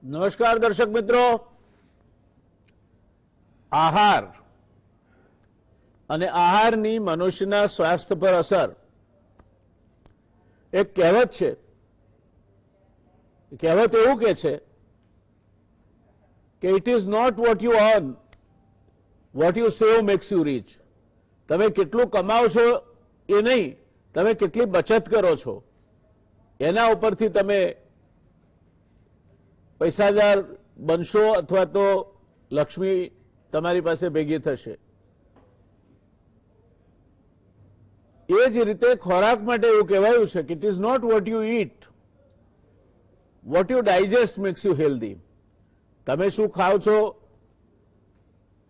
નમસ્કાર દર્શક મિત્રો, આહાર અને આહારની મનુષ્યના સ્વાસ્થ્ય પર અસર એક કહેવત છે. કહેવત એવું કે છે કે it is not what you earn, what you save makes you rich. તમે કેટલું કમાવો છો એ નહીં, તમે કેટલી બચત કરો છો એના ઉપરથી તમે પૈસાદાર બનશો અથવા તો લક્ષ્મી તમારી પાસે ભેગી થશે. એ જ રીતે ખોરાક માટે એવું કહેવાયું છે કે it is not what you eat, what you digest makes you healthy. તમે શું ખાઓ છો,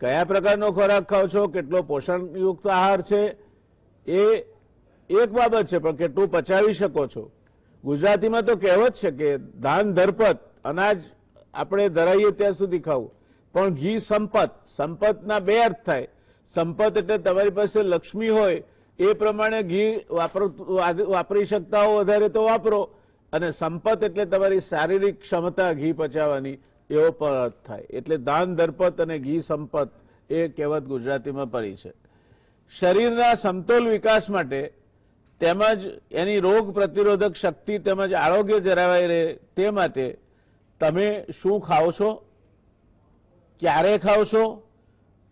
કયા પ્રકારનો ખોરાક ખાઓ છો, કેટલો પોષણયુક્ત આહાર છે એ એક બાબત છે, પણ કેટલું પચાવી શકો છો. ગુજરાતીમાં તો કહેવત છે કે ધાન ધરપત, અનાજ આપણે ધરાઈએ ત્યાં સુધી ખાવું, પણ ઘી સંપત. સંપતના બે અર્થ થાય. સંપત એટલે તમારી પાસે લક્ષ્મી હોય એ પ્રમાણે ઘી વાપરી શકતા હો વધારે તો વાપરો, અને સંપત એટલે તમારી શારીરિક ક્ષમતા ઘી પચાવવાની, એવો પણ અર્થ થાય. એટલે દાન ધરપત અને ઘી સંપત એ કહેવત ગુજરાતીમાં પડી છે. શરીરના સમતોલ વિકાસ માટે તેમજ એની રોગ પ્રતિરોધક શક્તિ તેમજ આરોગ્ય જળવાઈ રહે તે માટે તમે શું ખાઓ છો, ક્યારે ખાઓ છો,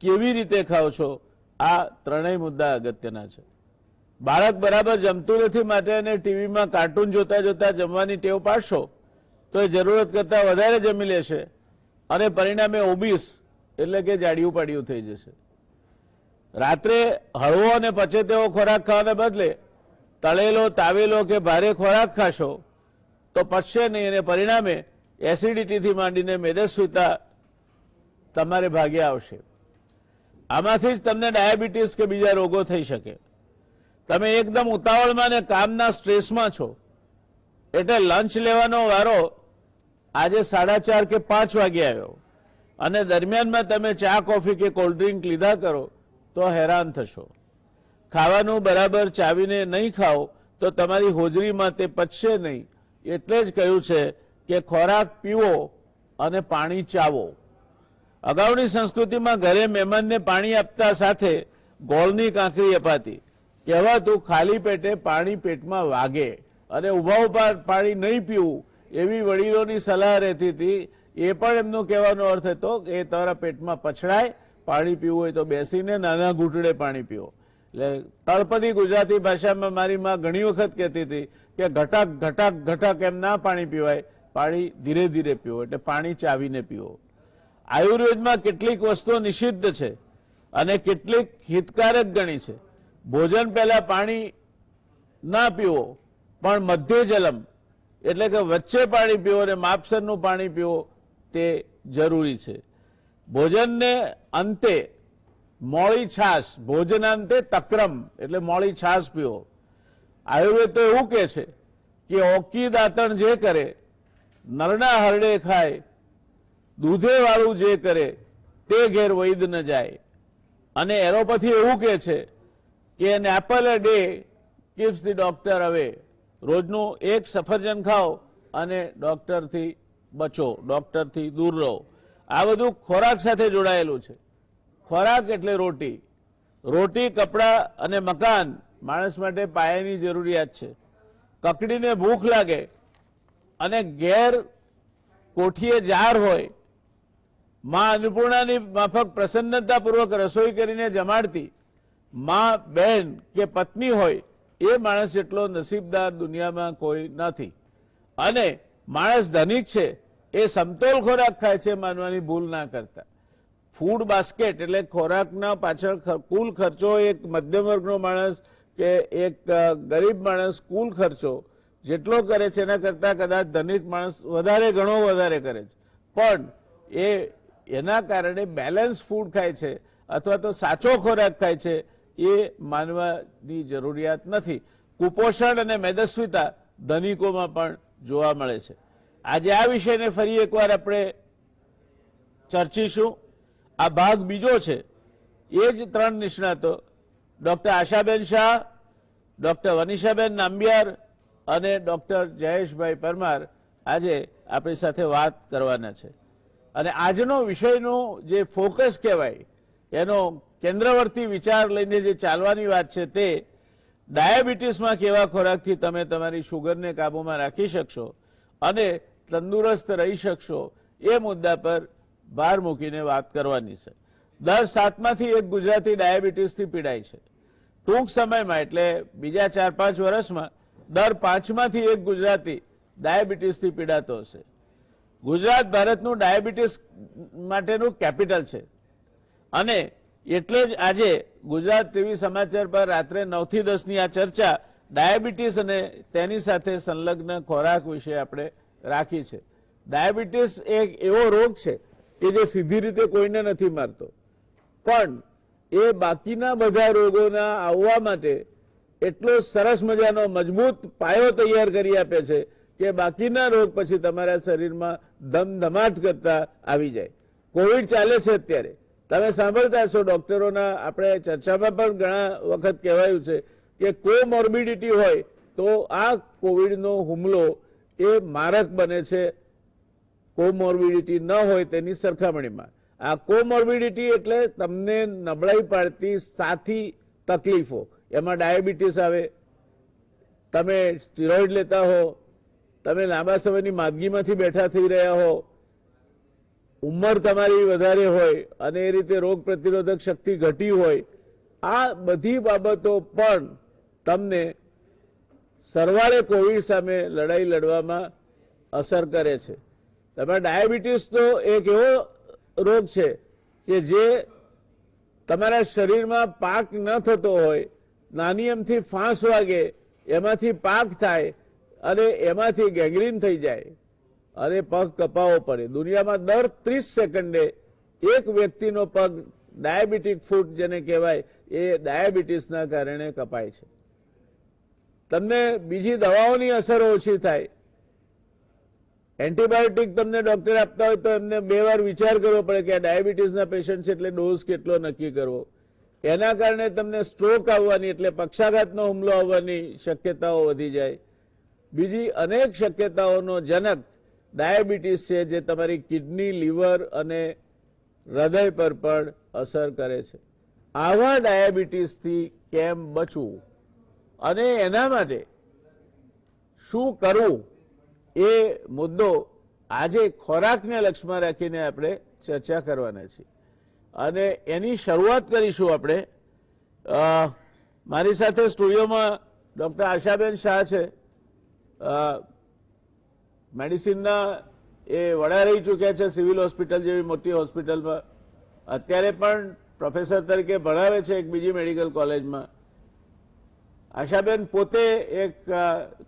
કેવી રીતે ખાઓ છો, આ ત્રણેય મુદ્દા અગત્યના છે. બાળક બરાબર જમતું નથી માટે એને ટીવીમાં કાર્ટૂન જોતા જોતા જમવાની ટેવ પાડશો તો એ જરૂરત કરતાં વધારે જમી લેશે અને પરિણામે ઓબીસ એટલે કે જાડિયું પાડિયું થઈ જશે. રાત્રે હળવો અને પચે તેવો ખોરાક ખાવાને બદલે તળેલો, તાવેલો કે ભારે ખોરાક ખાશો તો પચશે નહીં અને પરિણામે એસિડિટીથી માંડીને મેદસ્વીતા તમારે ભાગે આવશે. આમાંથી જ તમને ડાયાબિટીસ કે બીજા રોગો થઈ શકે. તમે એકદમ ઉતાવળમાં ને કામના સ્ટ્રેસમાં છો એટલે લંચ લેવાનો વારો આજે 4:30 કે 5 વાગે આવ્યો અને દરમિયાનમાં તમે ચા, કોફી કે કોલ્ડ ડ્રિંક લીધા કરો તો હેરાન થશો. ખાવાનું બરાબર ચાવીને નહીં ખાઓ તો તમારી હોજરીમાં તે પચશે નહીં. એટલે જ કહ્યું છે કે ખોરાક પીવો અને પાણી ચાવો. અગાઉની સંસ્કૃતિમાં ઘરે મહેમાનને પાણી આપતા સાથે ગોળની કાંકરી અપાતી. કહેવાતું ખાલી પેટે પાણી પેટમાં વાગે અને ઊભા ઊભા પાણી નહીં પીવું એવી વડીલોની સલાહ રહેતી હતી. એ પણ એમનો કહેવાનો અર્થ હતો કે તમારા પેટમાં પછડાય, પાણી પીવું હોય તો બેસીને નાના ઘૂંટડે પાણી પીવો. એટલે તળપદી ગુજરાતી ભાષામાં મારી માં ઘણી વખત કહેતી હતી કે ઘટાક ઘટાક ઘટાક એમ ના પાણી પીવાય, પાણી ધીરે ધીરે પીવો, એટલે પાણી ચાવીને પીવો. આયુર્વેદમાં કેટલીક વસ્તુઓ નિષિદ્ધ છે અને કેટલીક હિતકારક ગણી છે. ભોજન પહેલા પાણી ના પીવો, પણ મધ્ય જલમ એટલે કે વચ્ચે પાણી પીવો અને માપસરનું પાણી પીવો તે જરૂરી છે. ભોજનને અંતે મોળી છાશ, ભોજનાંતે તક્રમ એટલે મોળી છાશ પીવો. આયુર્વેદ તો એવું કહે છે કે ઓકી દાંતણ જે કરે નરણા હરડે ખાય, દૂધે વાળું જે કરે તે ઘેર વૈદ ન જાય. અને એરોપથી એવું કહે છે કે an apple a day keeps the doctor અવે. રોજનું એક સફરજન ખાઓ અને ડોક્ટરથી બચો, ડોક્ટરથી દૂર રહો. આ બધું ખોરાક સાથે જોડાયેલું છે. ખોરાક એટલે રોટી. રોટી, કપડાં અને મકાન માણસ માટે પાયાની જરૂરિયાત છે. કકડીને ભૂખ લાગે અને ઘેર કોઠીએ જાર હોય, માં અન્નપૂર્ણાની માફક પ્રસન્નતાપૂર્વક રસોઈ કરીને જમાડતી માં, બહેન કે પત્ની હોય એ માણસ જેટલો નસીબદાર દુનિયામાં કોઈ નથી. અને માણસ ધનિક છે એ સમતોલ ખોરાક ખાય છે માનવાની ભૂલ ના કરતા. ફૂડ બાસ્કેટ એટલે ખોરાકના પાછળ કુલ ખર્ચો એક મધ્યમ વર્ગનો માણસ કે એક ગરીબ માણસ કુલ ખર્ચો જેટલો કરે છે એના કરતાં કદાચ ધનિક માણસ વધારે, ઘણો વધારે કરે છે. પણ એના કારણે બેલેન્સ ફૂડ ખાય છે અથવા તો સાચો ખોરાક ખાય છે એ માનવાની જરૂરિયાત નથી. કુપોષણ અને મેદસ્વીતા ધનિકોમાં પણ જોવા મળે છે. આજે આ વિષયને ફરી એકવાર આપણે ચર્ચીશું. આ ભાગ બીજો છે. એ જ 3 નિષ્ણાતો ડૉક્ટર આશાબેન શાહ, ડૉક્ટર વનિષાબેન નાંબિયાર અને ડૉક્ટર જયેશભાઈ પરમાર આજે આપણી સાથે વાત કરવાના છે અને આજનો વિષયનો જે ફોકસ કહેવાય એનો કેન્દ્રવર્તી વિચાર લઈને જે ચાલવાની વાત છે તે ડાયાબિટીસમાં કેવા ખોરાકથી તમે તમારી શુગરને કાબૂમાં રાખી શકશો અને તંદુરસ્ત રહી શકશો એ મુદ્દા પર ભાર મૂકીને વાત કરવાની છે. દર 7માંથી 1 ગુજરાતી ડાયાબિટીસથી પીડાય છે. ટૂંક સમયમાં એટલે બીજા 4-5 વર્ષમાં દર 5માંથી 1 ગુજરાતી ડાયાબિટીસથી પીડાતો હશે. ગુજરાત ભારતનું ડાયાબિટીસ માટેનું કેપિટલ છે અને એટલે જ આજે ગુજરાત ટીવી સમાચાર પર રાત્રે 9 થી 10 ની આ ચર્ચા ડાયાબિટીસ અને તેની સાથે સંલગ્ન ખોરાક વિશે આપણે રાખી છે. ડાયાબિટીસ એક એવો રોગ છે કે જે સીધી રીતે કોઈને નથી મારતો, પણ એ બાકીના બધા રોગોના આવવા માટે એટલો સરસ મજાનો મજબૂત પાયો તૈયાર કરી આપે છે કે બાકીના રોગ પછી તમારા શરીરમાં ધમધમાટ કરતા આવી જાય. કોવિડ ચાલે છે અત્યારે, તમે સાંભળતા હશો ડોક્ટરોના, આપણે ચર્ચામાં પણ ઘણા વખત કહેવાયું છે કે કોમોર્બિડિટી હોય તો આ કોવિડનો હુમલો એ મારક બને છે કોમોર્બિડિટી ન હોય તેની સરખામણીમાં. આ કોમોર્બિડિટી એટલે તમને નબળાઈ પાડતી સાથી તકલીફો, એમાં ડાયાબિટીસ આવે, તમે સ્ટીરોઇડ લેતા હો, તમે લાંબા સમયની માંદગીમાંથી બેઠા થઈ રહ્યા હો, ઉંમર તમારી વધારે હોય અને એ રીતે રોગ પ્રતિરોધક શક્તિ ઘટી હોય, આ બધી બાબતો પણ તમને સરવાળે કોવિડ સામે લડાઈ લડવામાં અસર કરે છે. તમારા ડાયાબિટીસ તો એક એવો રોગ છે કે જે તમારા શરીરમાં પાક ન થતો હોય, નાની એમથી ફાંસ વાગે એમાંથી પાક થાય અને એમાંથી ગેંગ્રીન થઈ જાય અને પગ કપાવવો પડે. દુનિયામાં દર 30 સેકન્ડે એક વ્યક્તિનો પગ ડાયાબિટીક ફૂટ જેને કહેવાય એ ડાયાબિટીસના કારણે કપાય છે. તમને બીજી દવાઓની અસર ઓછી થાય. એન્ટીબાયોટિક તમને ડોક્ટર આપતા હોય તો એમને 2 વાર વિચાર કરવો પડે કે આ ડાયાબિટીસના પેશન્ટ છે એટલે ડોઝ કેટલો નક્કી કરવો. એના કારણે તમને સ્ટ્રોક આવવાની એટલે પક્ષાઘાતનો હુમલો આવવાની શક્યતાઓ વધી જાય. બીજી અનેક શક્યતાઓનો જનક ડાયાબિટીસ છે જે તમારી કિડની, લીવર અને હૃદય પર પણ અસર કરે છે. આવા ડાયાબિટીસથી કેમ બચવું અને એના માટે શું કરવું એ મુદ્દો આજે ખોરાકને લક્ષ્યમાં રાખીને આપણે ચર્ચા કરવાના છીએ અને એની શરૂઆત કરીશું આપણે. મારી સાથે સ્ટુડિયોમાં ડોક્ટર આશાબેન શાહ છે, મેડિસિનના એ વડા રહી ચૂક્યા છે સિવિલ હોસ્પિટલ જેવી મોટી હોસ્પિટલમાં. અત્યારે પણ પ્રોફેસર તરીકે ભણાવે છે એક બીજી મેડિકલ કોલેજમાં. આશાબેન પોતે એક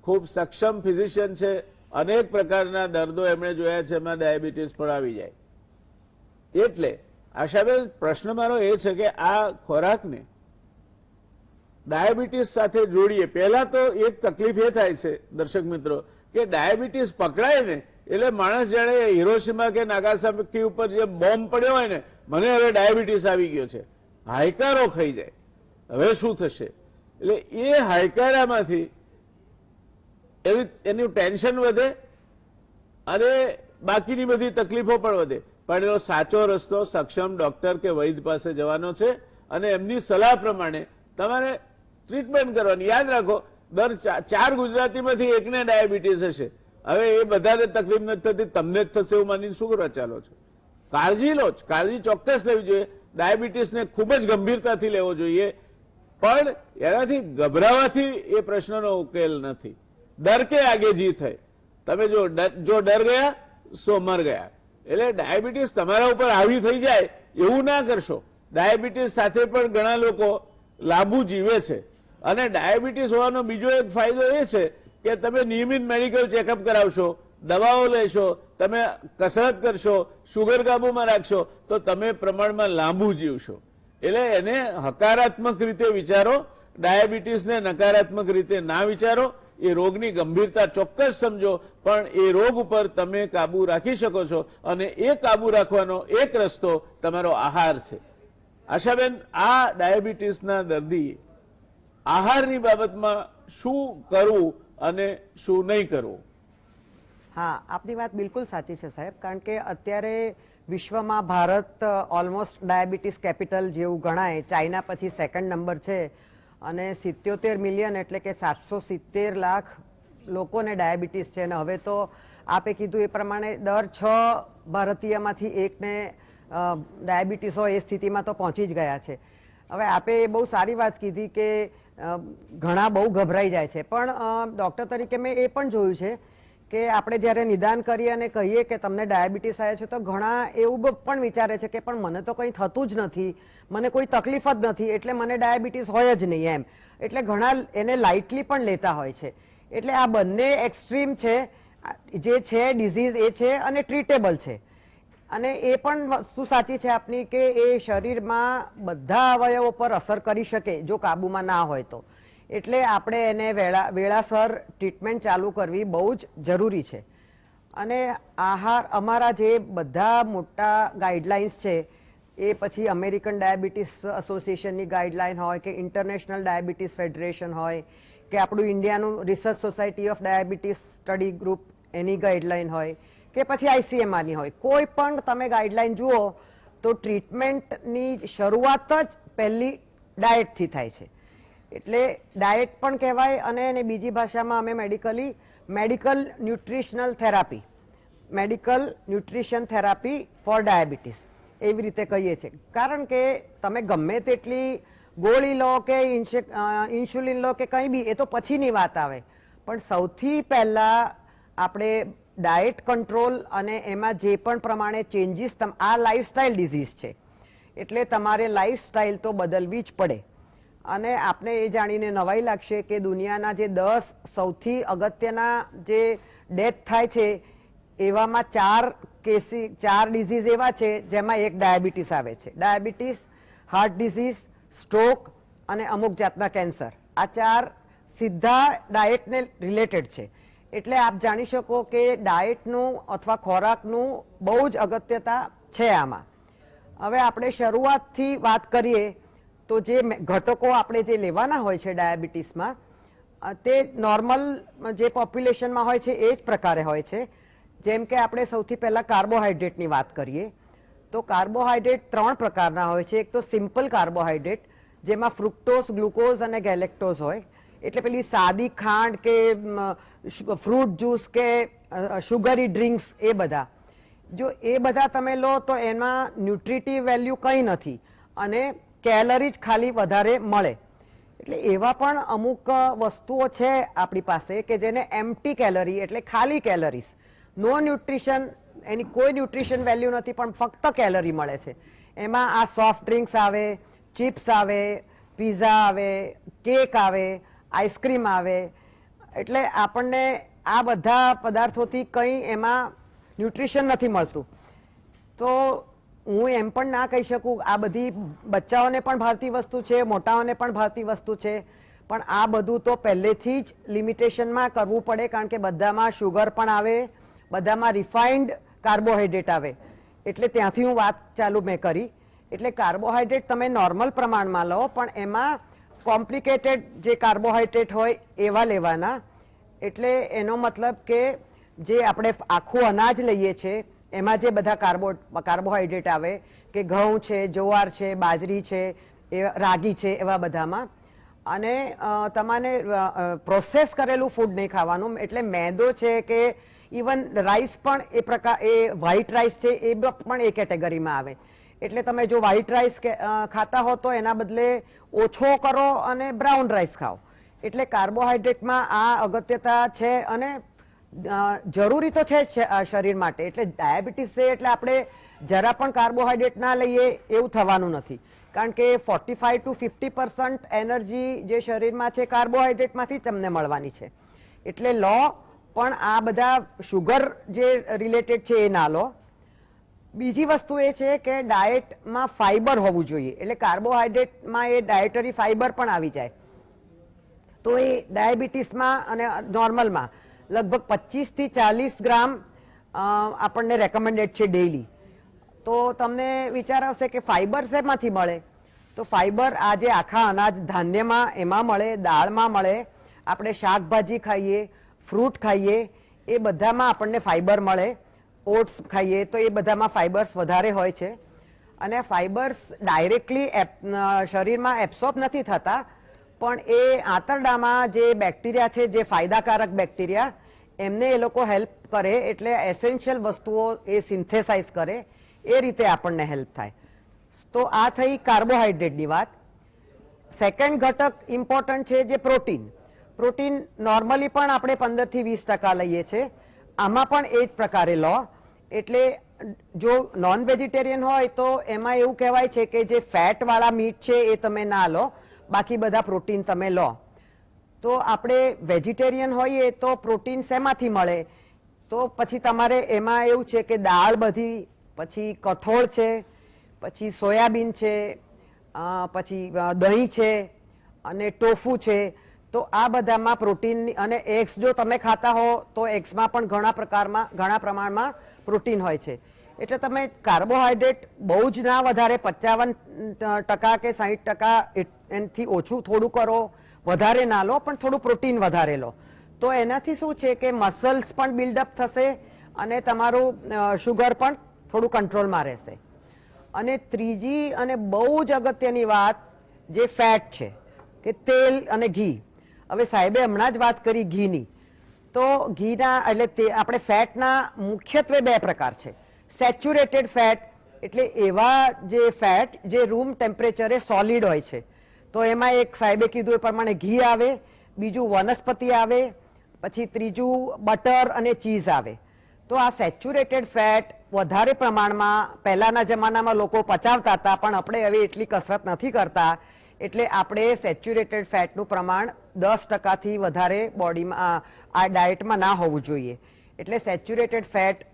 ખૂબ સક્ષમ ફિઝિશિયન છે. અનેક પ્રકારના દર્દો એમણે જોયા છે, એમાં ડાયાબિટીસ પણ આવી જાય. એટલે આશાબેન, પ્રશ્ન મારો એ છે કે આ ખોરાકને ડાયાબિટીસ સાથે જોડીએ. પહેલા તો એક તકલીફ એ થાય છે દર્શક મિત્રો કે ડાયાબિટીસ પકડાય ને એટલે માણસ જાણે હિરોશીમા કે નાગાસાકી ઉપર જે બોમ્બ પડ્યો હોય ને, મને હવે ડાયાબિટીસ આવી ગયો છે, હાયકારો ખાઈ જાય, હવે શું થશે. એટલે એ હાયકારામાંથી એનું ટેન્શન વધે અને બાકીની બધી તકલીફો પણ વધે. પણ એનો સાચો રસ્તો સક્ષમ ડોક્ટર કે વૈદ્ય પાસે જવાનો છે અને એમની સલાહ પ્રમાણે તમારે ટ્રીટમેન્ટ કરવાની. યાદ રાખો, દર 4 ગુજરાતીમાંથી 1ને ડાયાબિટીસ હશે. હવે એ બધાને તકલીફ નથી થતી, તમને જ થશે એવું માનીને શું કરવા ચાલો છો? કાળજી લો, કાળજી ચોક્કસ લેવી જોઈએ. ડાયાબિટીસને ખૂબ જ ગંભીરતાથી લેવો જોઈએ, પણ એનાથી ગભરાવાથી એ પ્રશ્નનો ઉકેલ નથી. ડર કે આગે જીત है. તમે જો ડર ગયા સો મર ગયા. એટલે ડાયાબિટીસ તમારા ઉપર હાવી થઈ જાય એવું ના કરશો. ડાયાબિટીસ સાથે પણ ઘણા લોકો લાંબુ જીવે છે અને ડાયાબિટીસ હોવાનો બીજો એક ફાયદો એ છે કે તમે નિયમિત મેડિકલ ચેકઅપ કરાવશો, દવાઓ લેશો, તમે કસરત કરશો, શુગર કાબુમાં રાખશો તો તમે પ્રમાણમાં લાંબુ જીવશો. એટલે એને હકારાત્મક રીતે વિચારો, ડાયાબિટીસને નકારાત્મક રીતે ના વિચારો. એ રોગની ગંભીરતા ચોક્કસ સમજો, પણ એ રોગ ઉપર તમે કાબુ રાખી શકો છો અને એ કાબુ રાખવાનો એક રસ્તો તમારો આહાર છે. આશાબેન, આ ડાયાબિટીસના દર્દી આહારની બાબતમાં શું કરવું અને શું નહીં કરવું? હા, આપની વાત બિલકુલ સાચી છે સાહેબ, કારણ કે અત્યારે વિશ્વમાં ભારત ઓલમોસ્ટ ડાયાબિટીસ કેપિટલ જેવું ગણાય. ચાઇના પછી સેકન્ડ નંબર છે અને 77 મિલિયન એટલે કે 770 લાખ લોકોને ડાયાબિટીસ છે. અને હવે તો આપે કીધું એ પ્રમાણે દર 6 ભારતીયમાંથી એકને ડાયાબિટીસ હોય એ સ્થિતિમાં તો પહોંચી જ ગયા છે. હવે આપે બહુ સારી વાત કીધી કે ઘણા બહુ ગભરાઈ જાય છે, પણ ડૉક્ટર તરીકે મેં એ પણ જોયું છે કે આપણે જ્યારે નિદાન કરીએ અને કહીએ કે તમને ડાયાબિટીસ આવે છે તો ઘણા એવું પણ વિચારે છે કે પણ મને તો કંઈ થતું જ નથી, મને કોઈ તકલીફ જ નથી, એટલે મને ડાયાબિટીસ હોય જ નહીં એમ. એટલે ઘણા એને લાઇટલી પણ લેતા હોય છે. એટલે આ બંને એક્સ્ટ્રીમ છે, જે છે ડિઝીઝ એ છે અને ટ્રીટેબલ છે. અને એ પણ વસ્તુ સાચી છે આપની કે એ શરીરમાં બધા અવયવો પર અસર કરી શકે જો કાબુમાં ના હોય તો. એટલે આપણે એને વેળાસર ટ્રીટમેન્ટ ચાલુ કરવી બહુ જ જરૂરી છે. અને આહાર, અમારા જે બધા મોટા ગાઈડલાઇન્સ છે એ પછી અમેરિકન ડાયાબિટીસ એસોસિએશનની ગાઈડલાઇન હોય કે ઇન્ટરનેશનલ ડાયાબિટીસ ફેડરેશન હોય કે આપણું ઇન્ડિયાનું research society of diabetes study group એની ગાઈડલાઇન હોય કે પછી ICMRની હોય, કોઈ પણ તમે ગાઈડલાઇન જુઓ તો ટ્રીટમેન્ટની શરૂઆત જ પહેલી ડાયટથી થાય છે. એટલે ડાયટ પણ કહેવાય અને એને બીજી ભાષામાં અમે medical nutritional therapy, medical nutrition therapy for diabetes એવી રીતે કહીએ છીએ. કારણ કે તમે ગમે તેટલી ગોળી લો કે ઇન્સ્યુલિન લો કે કંઈ બી, એ તો પછીની વાત આવે, પણ સૌથી પહેલાં આપણે ડાયટ કંટ્રોલ અને એમાં જે પણ પ્રમાણે ચેન્જીસ, આ લાઇફસ્ટાઇલ ડિઝીઝ છે એટલે તમારે લાઇફસ્ટાઇલ તો બદલવી જ પડે. અને આપને એ જાણીને નવાઈ લાગશે કે દુનિયાના જે 10 સૌથી અગત્યના જે ડેથ થાય છે એવામાં 4 ડિઝીઝ એવા છે જેમાં એક ડાયાબિટીસ આવે છે. ડાયાબિટીસ, હાર્ટ ડિઝીઝ, સ્ટ્રોક અને અમુક જાતના કેન્સર. આ 4 સીધા ડાયટને રિલેટેડ છે. એટલે આપ જાણી શકો કે ડાયટનું અથવા ખોરાકનું બહુ જ અગત્યતા છે આમાં. હવે આપણે શરૂઆતથી વાત કરીએ તો જે ઘટકો આપણે જે લેવાના હોય છે ડાયાબિટીસમાં તે નોર્મલ જે પોપ્યુલેશનમાં હોય છે એ જ પ્રકારે હોય છે. જેમ કે આપણે સૌથી પહેલાં કાર્બોહાઈડ્રેટની વાત કરીએ તો કાર્બોહાઈડ્રેટ 3 પ્રકારના હોય છે. એક તો સિમ્પલ કાર્બોહાઈડ્રેટ જેમાં ફ્રુક્ટોઝ, ગ્લુકોઝ અને ગેલેક્ટોઝ હોય, એટલે પેલી સાદી ખાંડ કે ફ્રૂટ જ્યુસ કે શુગરી ડ્રિંક્સ એ બધા. જો એ બધા તમે લો તો એમાં ન્યુટ્રિટિવ વેલ્યુ કંઈ નથી અને કેલરી જ ખાલી વધારે મળે. એટલે એવા પણ અમુક વસ્તુઓ છે આપણી પાસે કે જેને એમ્પ્ટી કેલરી એટલે ખાલી કેલરીઝ, નો ન્યુટ્રિશન, એની કોઈ ન્યુટ્રિશન વેલ્યુ નથી પણ ફક્ત કેલરી મળે છે. એમાં આ સોફ્ટ ડ્રિંક્સ આવે, ચિપ્સ આવે, પીઝા આવે, કેક આવે, આઈસ્ક્રીમ આવે. એટલે આપણને આ બધા પદાર્થોથી કંઈ એમાં ન્યુટ્રિશન નથી મળતું. તો હું એમ પણ ના કહી શકું, આ બધી બચ્ચાઓને પણ ભાવતી વસ્તુ છે, મોટાઓને પણ ભાવતી વસ્તુ છે, પણ આ બધું તો પહેલેથી જ લિમિટેશનમાં કરવું પડે કારણ કે બધામાં શુગર પણ આવે, બધામાં રિફાઇન્ડ કાર્બોહાઈડ્રેટ આવે. એટલે ત્યાંથી હું વાત ચાલુ મેં કરી. એટલે કાર્બોહાઈડ્રેટ તમે નોર્મલ પ્રમાણમાં લો પણ એમાં કોમ્પ્લિકેટેડ જે કાર્બોહાઈડ્રેટ હોય એવા લેવાના. એટલે એનો મતલબ કે જે આપણે આખું અનાજ લઈએ છીએ એમાં જે બધા કાર્બોહાઈડ્રેટ આવે કે ઘઉં છે, જુવાર છે, બાજરી છે, રાગી છે, એવા બધામાં. અને તમારે પ્રોસેસ કરેલું ફૂડ નહીં ખાવાનું. એટલે મેદો છે કે ઇવન રાઈસ પણ એ વ્હાઈટ રાઈસ છે એ પણ એ કેટેગરીમાં આવે. એટલે તમે જો વ્હાઈટ રાઈસ ખાતા હો તો એના બદલે ઓછો કરો અને બ્રાઉન રાઈસ ખાઓ. એટલે કાર્બોહાઈડ્રેટમાં આ અગત્યતા છે અને જરૂરી તો છે જ શરીર માટે. એટલે ડાયાબિટીસ છે એટલે આપણે જરા પણ કાર્બોહાઈડ્રેટ ના લઈએ એવું થવાનું નથી. કારણ કે 45 to 50% એનર્જી જે શરીરમાં છે કાર્બોહાઈડ્રેટમાંથી જ તમને મળવાની છે. એટલે લો પણ આ બધા શુગર જે રિલેટેડ છે એ ના લો. બીજી વસ્તુ એ છે કે ડાયટમાં ફાઈબર હોવું જોઈએ. એટલે કાર્બોહાઈડ્રેટમાં એ ડાયટરી ફાઈબર પણ આવી જાય તો એ ડાયાબિટીસમાં અને નોર્મલમાં લગભગ 25 થી 40 ગ્રામ આપણને રેકમેન્ડેડ છે ડેઈલી. તો તમને વિચાર આવશે કે ફાઈબર શેમાંથી મળે? તો ફાઈબર આ જે આખા અનાજ ધાન્યમાં એમાં મળે, દાળમાં મળે, આપણે શાકભાજી ખાઈએ, ફ્રૂટ ખાઈએ, એ બધામાં આપણને ફાઈબર મળે. ઓટ્સ ખાઈએ તો એ બધામાં ફાઈબર્સ વધારે હોય છે અને ફાઈબર્સ ડાયરેક્ટલી શરીરમાં એબ્સોર્બ નથી થતા, પણ એ આંતરડામાં જે બેક્ટેરિયા છે, જે ફાયદાકારક બેક્ટેરિયા, એમને એ લોકો હેલ્પ કરે, એટલે એસેન્શિયલ વસ્તુઓ એ સિન્થેસાઇઝ કરે, એ રીતે આપણને હેલ્પ થાય. તો આ થઈ કાર્બોહાઈડ્રેટની વાત. સેકન્ડ ઘટક ઇમ્પોર્ટન્ટ છે જે પ્રોટીન. પ્રોટીન નોર્મલી પણ આપણે 15 થી 20% લઈએ છીએ, આમાં પણ એ જ પ્રકારે લો. એટલે જો નોન વેજીટેરિયન હોય તો એમાં એવું કહેવાય છે કે જે ફેટ વાળા મીટ છે એ તમે ના લો, બાકી બધા પ્રોટીન તમે લો. તો આપણે વેજીટેરિયન હોઈએ તો પ્રોટીન શેમાંથી મળે? તો પછી તમારે એમાં એવું છે કે દાળ બધી, પછી કઠોળ છે, પછી સોયાબીન છે, પછી દહીં છે અને ટોફુ છે. તો આ બધામાં પ્રોટીન, અને એગ્સ જો તમે ખાતા હો તો એગ્સમાં પણ ઘણા પ્રમાણમાં પ્રોટીન હોય છે. એટલે તમે કાર્બોહાઈડ્રેટ બહુ જ ના વધારે, 55% કે 60% એનાથી ઓછું થોડું કરો, વધારે ના લો, પણ થોડું પ્રોટીન વધારે લો. તો એનાથી શું છે કે મસલ્સ પણ બિલ્ડઅપ થશે અને તમારું શુગર પણ થોડું કંટ્રોલમાં રહેશે. અને ત્રીજી અને બહુ જ અગત્યની વાત જે ફેટ છે કે તેલ અને ઘી. હવે સાહેબે હમણાં જ વાત કરી ઘીની. તો ઘીના એટલે આપણે ફેટના મુખ્યત્વે 2 પ્રકાર છે. સેચ્યુરેટેડ ફેટ એટલે એવા જે ફેટ જે રૂમ ટેમ્પરેચરે સોલિડ હોય છે. તો એમાં એક સાહેબે કીધું એ પ્રમાણે ઘી આવે, બીજું વનસ્પતિ આવે, પછી ત્રીજું બટર અને ચીઝ આવે. તો આ સેચ્યુરેટેડ ફેટ વધારે પ્રમાણમાં પહેલાના જમાનામાં લોકો પચાવતા હતા, પણ આપણે હવે એટલી કસરત નથી કરતા, એટલે આપણે સેચ્યુરેટેડ ફેટનું પ્રમાણ 10% થી વધારે બોડીમાં આ ડાયટમાં ના હોવું જોઈએ. એટલે સેચ્યુરેટેડ ફેટ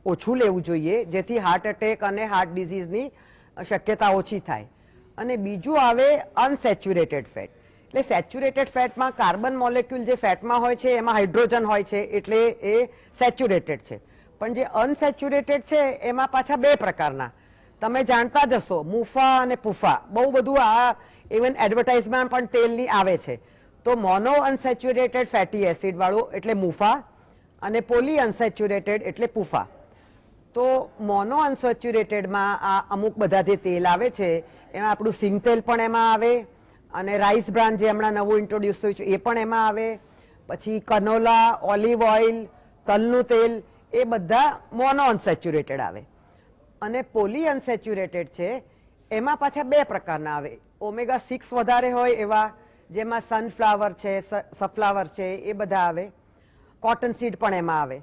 ઓછું લેવું જોઈએ, જેથી હાર્ટ એટેક અને હાર્ટ ડિઝીઝની શક્યતા ઓછી થાય. અને બીજું આવે અનસેચ્યુરેટેડ ફેટ. એટલે સેચ્યુરેટેડ ફેટમાં કાર્બન મોલેક્યુલ જે ફેટમાં હોય છે એમાં હાઇડ્રોજન હોય છે, એટલે એ સેચ્યુરેટેડ છે. પણ જે અનસેચ્યુરેટેડ છે એમાં પાછા 2 પ્રકારના તમે જાણતા જ હશો, મુફા અને પુફા. બહુ બધું આ ઇવન એડવર્ટાઇઝમેન્ટ પણ તેલની આવે છે. તો મોનો અનસેચ્યુરેટેડ ફેટી એસિડ વાળું એટલે મુફા અને પોલી અનસેચ્યુરેટેડ એટલે પુફા. તો મોનો અનસેચ્યુરેટેડમાં આ અમુક બધા જે તેલ આવે છે એમાં આપણું સિંગ તેલ પણ એમાં આવે, અને રાઈસ બ્રાન જે હમણાં નવું ઇન્ટ્રોડ્યુસ થયું છે એ પણ એમાં આવે, પછી કનોલા, ઓલિવ ઓઇલ, તલનું તેલ, એ બધા મોનો અનસેચ્યુરેટેડ આવે. અને પોલી અનસેચ્યુરેટેડ છે એમાં પાછા 2 પ્રકારના આવે. ઓમેગા 6 વધારે હોય એવા, જેમાં સનફ્લાવર છે, સફ્લાવર છે, એ બધા આવે. કોટન સીડ પણ એમાં આવે.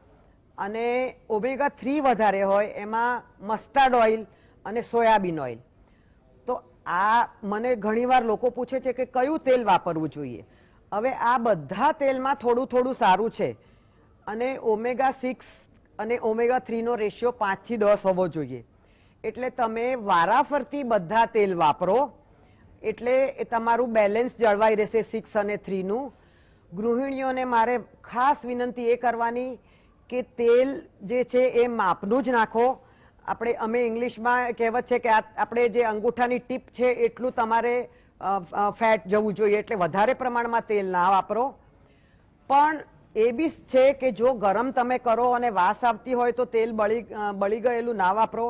અને ઓમેગા 3 વધારે હોય એમાં મસ્ટર્ડ ઓઇલ અને સોયાબીન ઓઇલ. તો આ મને ઘણીવાર લોકો પૂછે છે કે કયું તેલ વાપરવું જોઈએ. હવે આ બધા તેલમાં થોડું થોડું સારું છે, અને ઓમેગા 6 અને ઓમેગા 3 નો રેશિયો 5 થી 10 હોવો જોઈએ. એટલે તમે વારાફરતી બધા તેલ વાપરો, એટલે એ તમારું બેલેન્સ જળવાઈ રહેશે 6 અને 3 નું. ગૃહિણીઓને મારે ખાસ વિનંતી એ કરવાની કે તેલ જે છે એ માપનું જ નાખો. અમે ઇંગ્લિશમાં કહેવત છે કે આપણે જે અંગૂઠાની ટીપ છે એટલું તમારે ફેટ જવું જોઈએ, એટલે વધારે પ્રમાણમાં તેલ ના વાપરો. પણ એ બી છે કે જો ગરમ તમે કરો અને વાસ આવતી હોય તો તેલ બળી ગયેલું ના વાપરો.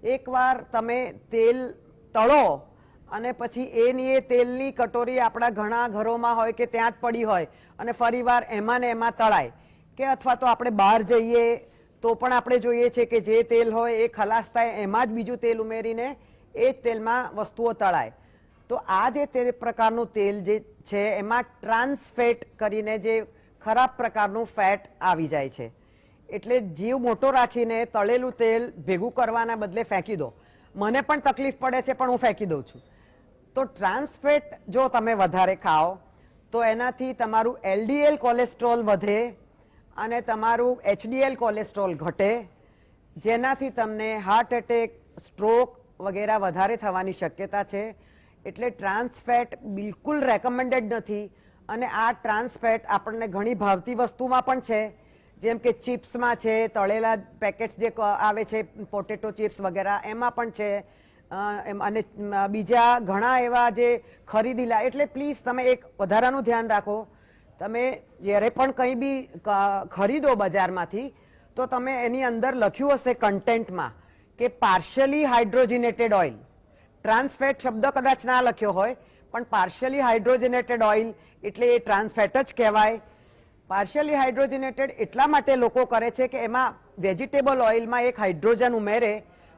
એકવાર તમે તેલ તળો અને પછી એ તેલની કટોરી આપણા ઘણા ઘરોમાં હોય કે ત્યાં જ પડી હોય, અને ફરીવાર એમાં ને એમાં તળાય. કે અથવા તો આપણે બહાર જઈએ તો પણ આપણે જોઈએ છે કે જે તેલ હોય એ ખલાસ થાય, એમાં જ બીજું તેલ ઉમેરીને એ જ તેલમાં વસ્તુઓ તળાય. તો આ જે તે પ્રકારનું તેલ જે છે એમાં ટ્રાન્સ ફેટ કરીને જે ખરાબ પ્રકારનું ફેટ આવી જાય છે. એટલે જીવ મોટો રાખીને તળેલું તેલ ભેગું કરવાના બદલે ફેંકી દો. મને પણ તકલીફ પડે છે પણ હું ફેંકી દઉં છું. તો ટ્રાન્સ ફેટ જો તમે વધારે ખાઓ તો એનાથી તમારું એલડીએલ કોલેસ્ટ્રોલ વધે અને તમારું એચડીએલ કોલેસ્ટ્રોલ ઘટે, જેનાથી તમને હાર્ટ એટેક, સ્ટ્રોક વગેરે વધારે થવાની શક્યતા છે. એટલે ટ્રાન્સ ફેટ બિલકુલ રેકમેન્ડેડ નથી. અને આ ટ્રાન્સ ફેટ આપણને ઘણી ભાવતી વસ્તુમાં પણ છે, જેમ કે ચિપ્સમાં છે, તળેલા પેકેટ્સ જે આવે છે પોટેટો ચિપ્સ વગેરે એમાં પણ છે, અને બીજા ઘણા એવા જે ખરીદેલા. એટલે પ્લીઝ તમે એક વધારાનું ધ્યાન રાખો તમે જ્યારે પણ કંઈ બી ખરીદો બજારમાંથી તો તમે એની અંદર લખ્યું હશે કન્ટેન્ટમાં કે પાર્શિયલી હાઇડ્રોજનેટેડ ઓઇલ. ટ્રાન્સફેટ શબ્દ કદાચ ના લખ્યો હોય પણ પાર્શિયલી હાઇડ્રોજનેટેડ ઓઇલ એટલે એ ટ્રાન્સફેટ જ કહેવાય. પાર્શિયલી હાઇડ્રોજનેટેડ એટલા માટે લોકો કરે છે કે એમાં વેજીટેબલ ઓઇલમાં એક હાઇડ્રોજન ઉમેરે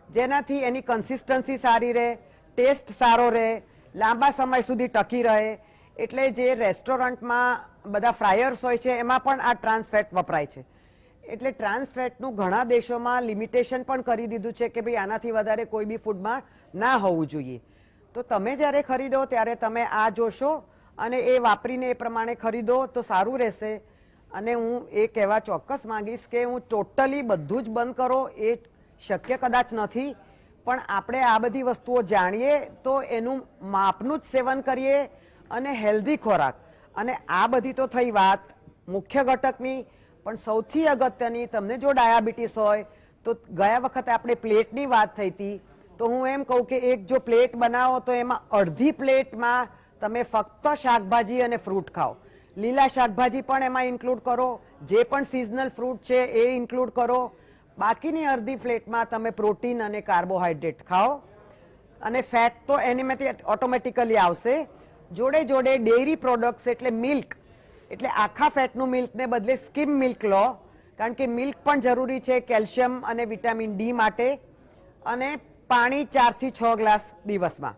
જેનાથી એની કન્સિસ્ટન્સી સારી રહે, ટેસ્ટ સારો રહે, લાંબા સમય સુધી ટકી રહે. એટલે જે રેસ્ટોરન્ટમાં બધા ફ્રાયર્સ હોય છે એમાં પણ આ ટ્રાન્સફેટ વપરાય છે. એટલે ટ્રાન્સફેટનું ઘણા દેશોમાં લિમિટેશન પણ કરી દીધું છે કે ભાઈ આનાથી વધારે કોઈ બી ફૂડમાં ના હોવું જોઈએ. તો તમે જ્યારે ખરીદો ત્યારે તમે આ જોશો અને એ વાપરીને એ પ્રમાણે ખરીદો તો સારું રહેશે. અને હું એ કહેવા ચોક્કસ માંગીશ કે હું ટોટલી બધું જ બંધ કરો એ શક્ય કદાચ નથી, પણ આપણે આ બધી વસ્તુઓ જાણીએ તો એનું માપનું જ સેવન કરીએ અને હેલ્ધી ખોરાક. અને આ બધી તો થઈ વાત મુખ્ય ઘટકની, પણ સૌથી અગત્યની તમને જો ડાયાબિટીસ હોય તો ગયા વખતે આપણે પ્લેટની વાત થઈ હતી તો હું એમ કહું કે એક જો પ્લેટ બનાવો તો એમાં અડધી પ્લેટમાં તમે ફક્ત શાકભાજી અને ફ્રૂટ ખાઓ. લીલા શાકભાજી પણ એમાં ઇન્ક્લુડ કરો, જે પણ સિઝનલ ફ્રૂટ છે એ ઇન્ક્લુડ કરો. બાકીની અડધી પ્લેટમાં તમે પ્રોટીન અને કાર્બોહાઈડ્રેટ ખાઓ અને ફેટ તો એની ઓટોમેટિકલી આવશે. જોડે જોડે ડેરી પ્રોડક્ટ્સ એટલે મિલ્ક, એટલે આખા ફેટનું મિલ્કને બદલે સ્કીમ મિલ્ક લો, કારણ કે મિલ્ક પણ જરૂરી છે કેલ્શિયમ અને વિટામિન ડી માટે. અને પાણી 4 થી 6 ગ્લાસ દિવસમાં.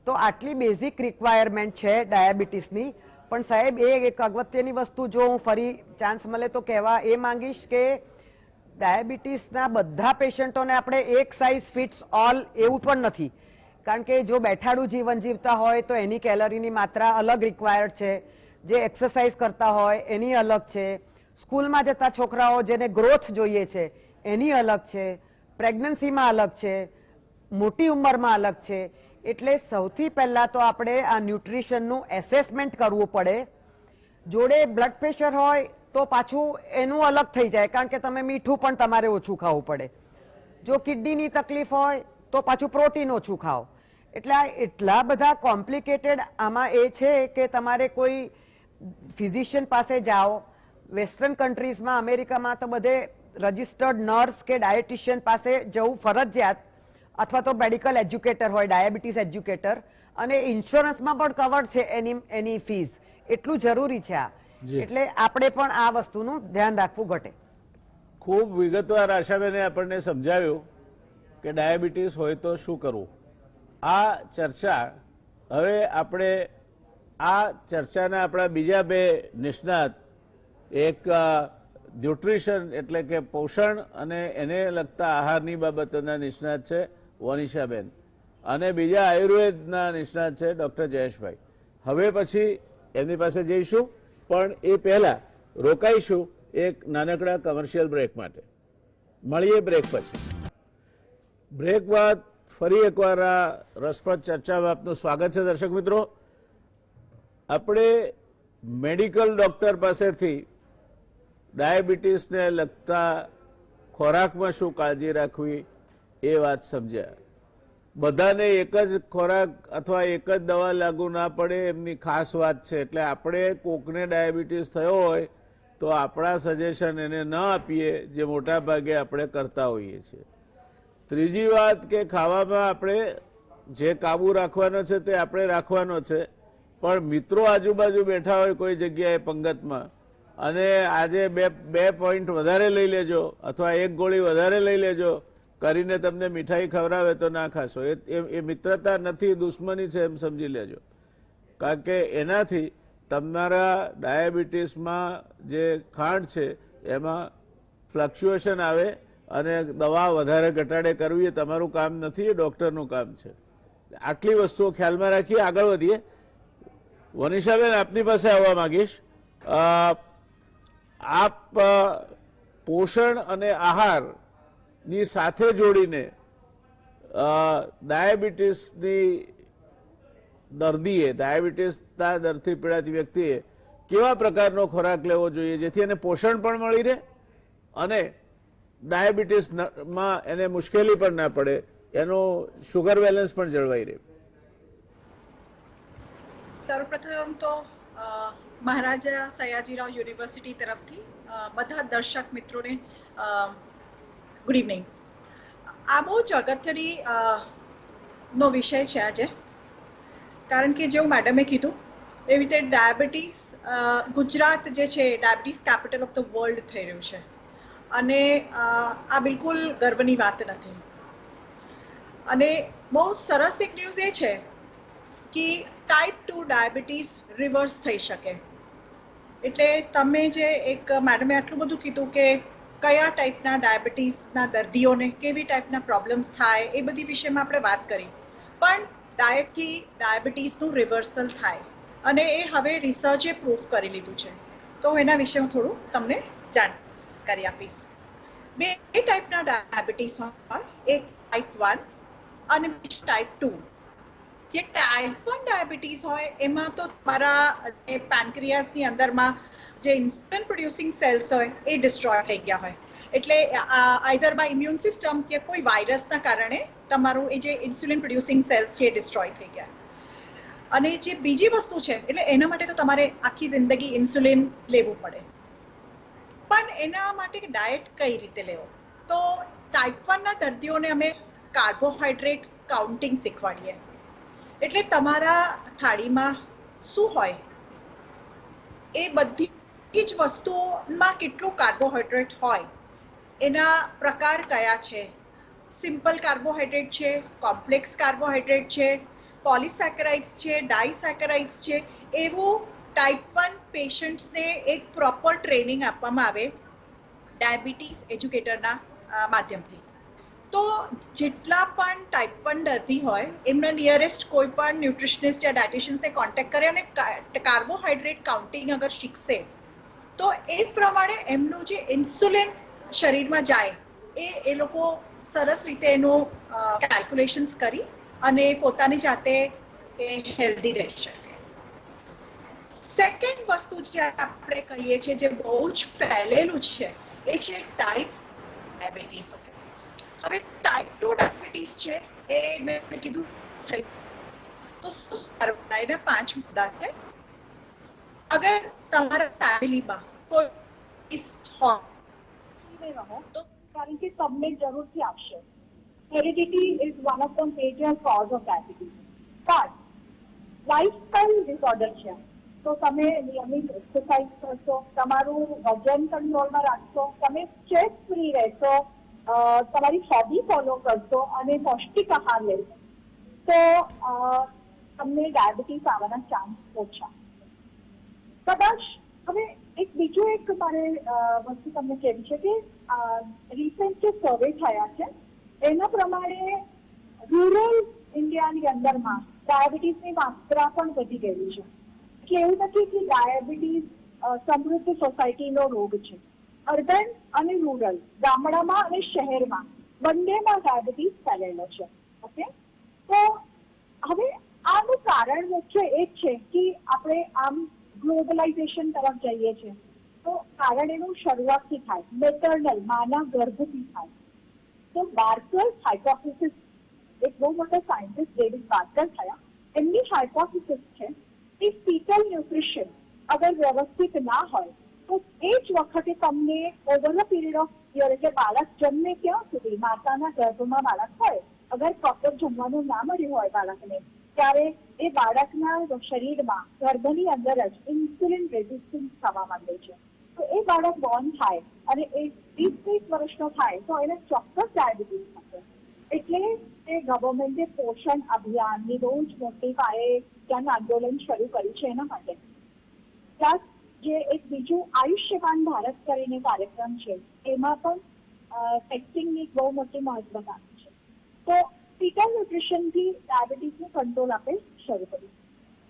તો આટલી બેઝિક રિક્વાયરમેન્ટ છે ડાયાબિટીસની. પણ સાહેબ એ એક અગત્યની વસ્તુ જો હું ફરી ચાન્સ મળે તો કહેવા એ માંગીશ કે ડાયાબિટીસના બધા પેશન્ટોને આપણે એક સાઇઝ ફિટ્સ ઓલ એવું પણ નથી, કારણ કે જો બેઠાડું જીવન જીવતા હોય તો એની કેલરીની માત્રા અલગ રિક્વાયર્ડ છે, જે એક્સરસાઇઝ કરતા હોય એની અલગ છે, સ્કૂલમાં જતા છોકરાઓ જેને ગ્રોથ જોઈએ છે એની અલગ છે, પ્રેગ્નન્સીમાં અલગ છે, મોટી ઉંમરમાં અલગ છે. એટલે સૌથી પહેલા તો આપણે આ ન્યુટ્રિશનનું એસેસમેન્ટ કરવું પડે. જોડે બ્લડ પ્રેશર હોય તો પાછું એનું અલગ થઈ જાય, કારણ કે તમે મીઠું પણ તમારે ઓછું ખાવું પડે. જો કિડનીની તકલીફ હોય તો પાછું પ્રોટીન ઓછું ખાઓ. એટલે આ એટલા બધા કોમ્પ્લિકેટેડ આમાં એ છે કે તમારે કોઈ ફિઝિશિયન પાસે જાઓ. વેસ્ટર્ન કન્ટ્રીઝમાં અમેરિકામાં તો બધે રજિસ્ટર્ડ નર્સ કે ડાયટિશિયન પાસે જવું ફરજિયાત, અથવા તો મેડિકલ એજ્યુકેટર હોય, ડાયાબિટીસ એજ્યુકેટર, અને ઇન્સ્યોરન્સમાં પણ કવર છે એની ફીસ. એટલું જરૂરી છે આ. એટલે આપણે પણ આ વસ્તુનું ધ્યાન રાખવું ઘટે. ખૂબ વિગતવાર આશાબેને આપણને સમજાવ્યું કે ડાયાબિટીસ હોય તો શું કરવું. આ ચર્ચા હવે આપણે આ ચર્ચાના આપણા બીજા બે નિષ્ણાત, એક ન્યુટ્રિશન એટલે કે પોષણ અને એને લગતા આહારની બાબતોના નિષ્ણાત છે વનિષાબેન, અને બીજા આયુર્વેદના નિષ્ણાત છે ડૉક્ટર જયેશભાઈ. હવે પછી એમની પાસે જઈશું, પણ એ પહેલા રોકાઈશું એક નાનકડા કમર્શિયલ બ્રેક માટે. મળીએ બ્રેક પછી. બ્રેક બાદ ફરી એકવાર આ રસપ્રદ ચર્ચામાં આપનું સ્વાગત છે. દર્શક મિત્રો, આપણે મેડિકલ ડોક્ટર પાસેથી ડાયાબિટીસને લગતા ખોરાકમાં શું કાળજી રાખવી એ વાત સમજ્યા. બધાને એક જ ખોરાક અથવા એક જ દવા લાગુ ના પડે એમની ખાસ વાત છે. એટલે આપણે કોકને ડાયાબિટીસ થયો હોય તો આપણા સજેશન એને ન આપીએ, જે મોટા ભાગે આપણે કરતા હોઈએ છીએ. ત્રીજી વાત કે ખાવામાં આપણે જે કાબુ રાખવાનો છે તે આપણે રાખવાનો છે, પણ મિત્રો આજુબાજુ બેઠા હોય કોઈ જગ્યાએ પંગતમાં અને આજે બે પોઈન્ટ વધારે લઈ લેજો અથવા એક ગોળી વધારે લઈ લેજો કરીને તમને મીઠાઈ ખવડાવે તો ના ખાશો. એ મિત્રતા નથી, દુશ્મની છે એમ સમજી લેજો. કારણ કે એનાથી તમારા ડાયાબિટીસમાં જે ખાંડ છે એમાં ફ્લક્ચ્યુએશન આવે અને દવા વધારે ઘટાડે કરવી એ તમારું કામ નથી, એ ડૉક્ટરનું કામ છે. આટલી વસ્તુઓ ખ્યાલમાં રાખીએ, આગળ વધીએ. વનિષાબેન, આપની પાસે આવવા માંગીશ. આપ પોષણ અને આહારની સાથે જોડીને ડાયાબિટીસની દર્દીએ, ડાયાબિટીસના દર્દથી પીડાતી વ્યક્તિએ કેવા પ્રકારનો ખોરાક લેવો જોઈએ જેથી એને પોષણ પણ મળી રહે અને ડાયાબિટીસમાં એને મુશ્કેલી પણ ના પડે, એનો શુગર બેલેન્સ પણ જળવાઈ રહે. સર્વપ્રથમ તો મહારાજા સયાજીરાવ યુનિવર્સિટી તરફથી બધા દર્શક મિત્રોને ગુડ ઇવનિંગ. આ બહુ જ અગત્યની નો વિષય છે આજે, કારણ કે જેવું મેડમે કીધું એવી રીતે ડાયાબિટીસ ગુજરાત જે છે diabetes capital of the world થઈ રહ્યું છે, અને આ બિલકુલ ગર્વની વાત નથી. અને બહુ સરસ એક ન્યૂઝ એ છે કે ટાઈપ 2 ડાયાબિટીસ રિવર્સ થઈ શકે. એટલે તમે જે એક મેડમે આટલું બધું કીધું કે કયા ટાઈપના ડાયાબિટીસના દર્દીઓને કેવી ટાઈપના પ્રોબ્લેમ્સ થાય એ બધી વિષયમાં આપણે વાત કરી, પણ ડાયટથી ડાયાબિટીસનું રિવર્સલ થાય અને એ હવે રિસર્ચે પ્રૂફ કરી લીધું છે. તો એના વિશે હું થોડું તમને જાણકારી આપીશ. બે ટાઈપના ડાયાબિટીસ હોય, એક ટાઈપ 1 અને બીજું ટાઈપ 2. જે ટાઈપ 1 ડાયાબિટીસ હોય એમાં તો તમારા પેનક્રિયાસની અંદરમાં જે ઇન્સ્યુલિન પ્રોડ્યુસિંગ સેલ્સ હોય એ ડિસ્ટ્રોય થઈ ગયા હોય. એટલે આઈધર બાય ઇમ્યુન સિસ્ટમ કે કોઈ વાયરસના કારણે તમારું એ જે ઇન્સ્યુલિન પ્રોડ્યુસિંગ સેલ્સ છે એ ડિસ્ટ્રોય થઈ ગયા. અને જે બીજી વસ્તુ છે, એટલે એના માટે તો તમારે આખી જિંદગી ઇન્સ્યુલિન લેવું પડે. પણ એના માટે ડાયટ કઈ રીતે લેવો? તો ટાઈપ 1 ના દર્દીઓને અમે કાર્બોહાઈડ્રેટ કાઉન્ટિંગ શીખવાડીએ. એટલે તમારા થાળીમાં શું હોય એ બધી જ વસ્તુઓમાં કેટલું કાર્બોહાઈડ્રેટ હોય, એના પ્રકાર કયા છે, સિમ્પલ કાર્બોહાઈડ્રેટ છે, કોમ્પ્લેક્સ કાર્બોહાઈડ્રેટ છે, પોલિસેકેરાઇડ્સ છે, ડાયસેકેરાઇડ્સ છે, એવું ટાઈપ 1 પેશન્ટ્સને એક પ્રોપર ટ્રેનિંગ આપવામાં આવે ડાયાબિટીસ એજ્યુકેટરના માધ્યમથી. તો જેટલા પણ ટાઈપ 1 દર્દી હોય એમના નિયરેસ્ટ કોઈ પણ ન્યુટ્રિશનિસ્ટ યા ડાયટિશિયન્સને કોન્ટેક્ટ કરે અને કાર્બોહાઈડ્રેટ કાઉન્ટિંગ અગર શીખશે તો એ પ્રમાણે એમનું જે ઇન્સ્યુલિન શરીરમાં જાય એ લોકો સરસ રીતે એનું કેલ્ક્યુલેશન્સ કરી અને પોતાની જાતે હેલ્ધી રહી શકે. સેકન્ડ વસ્તુ જે આપણે કહીએ છીએ જે બહુ જ ફેલેલું છે એ છે ટાઈપ ડાયાબિટીસ. હવે ટાઈપ 2 ડાયાબિટીસ છે એ મેં કીધું તો શું સારવાર? એના 5 મુદ્દા છે. અગર તમારા ફેમિલીમાં કોઈ હોય તો કારણ કે તમને જરૂરથી આપશે. Heredity is one of the major cause of diabetes. પણ લાઇફસ્ટાઇલ ડિસઓર્ડર છે, તો તમે નિયમિત એક્સરસાઇઝ કરશો, તમારું વજન કંટ્રોલમાં રાખશો, તમે સ્ટ્રેસ ફ્રી રહેશો, તમારી હોબી ફોલો કરશો અને પૌષ્ટિક આહાર લેશો તો તમને ડાયાબિટીસ આવવાના ચાન્સ ઓછા. કદાચ હવે એક બીજું એક મારે વસ્તુ તમને કહેવી છે કે રિસેન્ટ જે સર્વે થયા છે એના પ્રમાણે રૂરલ ઇન્ડિયાની અંદરમાં ડાયાબિટીસની માત્રા પણ વધી ગઈ છે. એટલે એવું નથી કે ડાયાબિટીસ સમૃદ્ધ સોસાયટીનો રોગ છે. અર્બન અને રૂરલ, ગામડામાં અને શહેરમાં બંનેમાં ડાયાબિટીસ ફેલેલો છે. ઓકે, તો હવે આનું કારણ મુખ્ય એ જ છે કે આપણે આમ ગ્લોબલાઇઝેશન તરફ જઈએ છીએ. તો કારણ એનું શરૂઆતથી થાય, મેટર્નલ, માના ગર્ભથી થાય. તો બાર્કર હાઇપોથેસિસ, એક બહુ મોટા સાયન્ટિસ્ટ ડેવિડ બાર્કર થયા, એમની હાઇપોથેસિસ છે કે ફીટલ ન્યુટ્રિશન અગર વ્યવસ્થિત ના હોય તો એ જ વખતે તમને over the period of year, એટલે બાળક જન્મે ત્યાં સુધી માતાના ગર્ભમાં બાળક હોય, અગર પ્રોપર જમવાનું ના મળ્યું હોય બાળકને, ત્યારે એ બાળકના શરીરમાં ગર્ભની અંદર જ ઇન્સ્યુલિન રેઝિસ્ટન્સ થવા માંડે છે. તો એ બાળક બોર્ન થાય અને એ 20-30 વર્ષનો થાય તો એને ચોક્કસ ડાયાબિટીસ થશે. એટલે એ ગવર્મેન્ટે પોષણ અભિયાનની બહુ જ મોટી પાયે જન આંદોલન શરૂ કર્યું છે એના માટે. પ્લસ જે એક બીજું આયુષ્યમાન ભારત કરીને કાર્યક્રમ છે એમાં પણ ટેસ્ટિંગની બહુ મોટી મહત્વતા છે. તો ફીટલ ન્યુટ્રિશનથી ડાયાબિટીસનું કંટ્રોલ આપણે શરૂ કર્યું.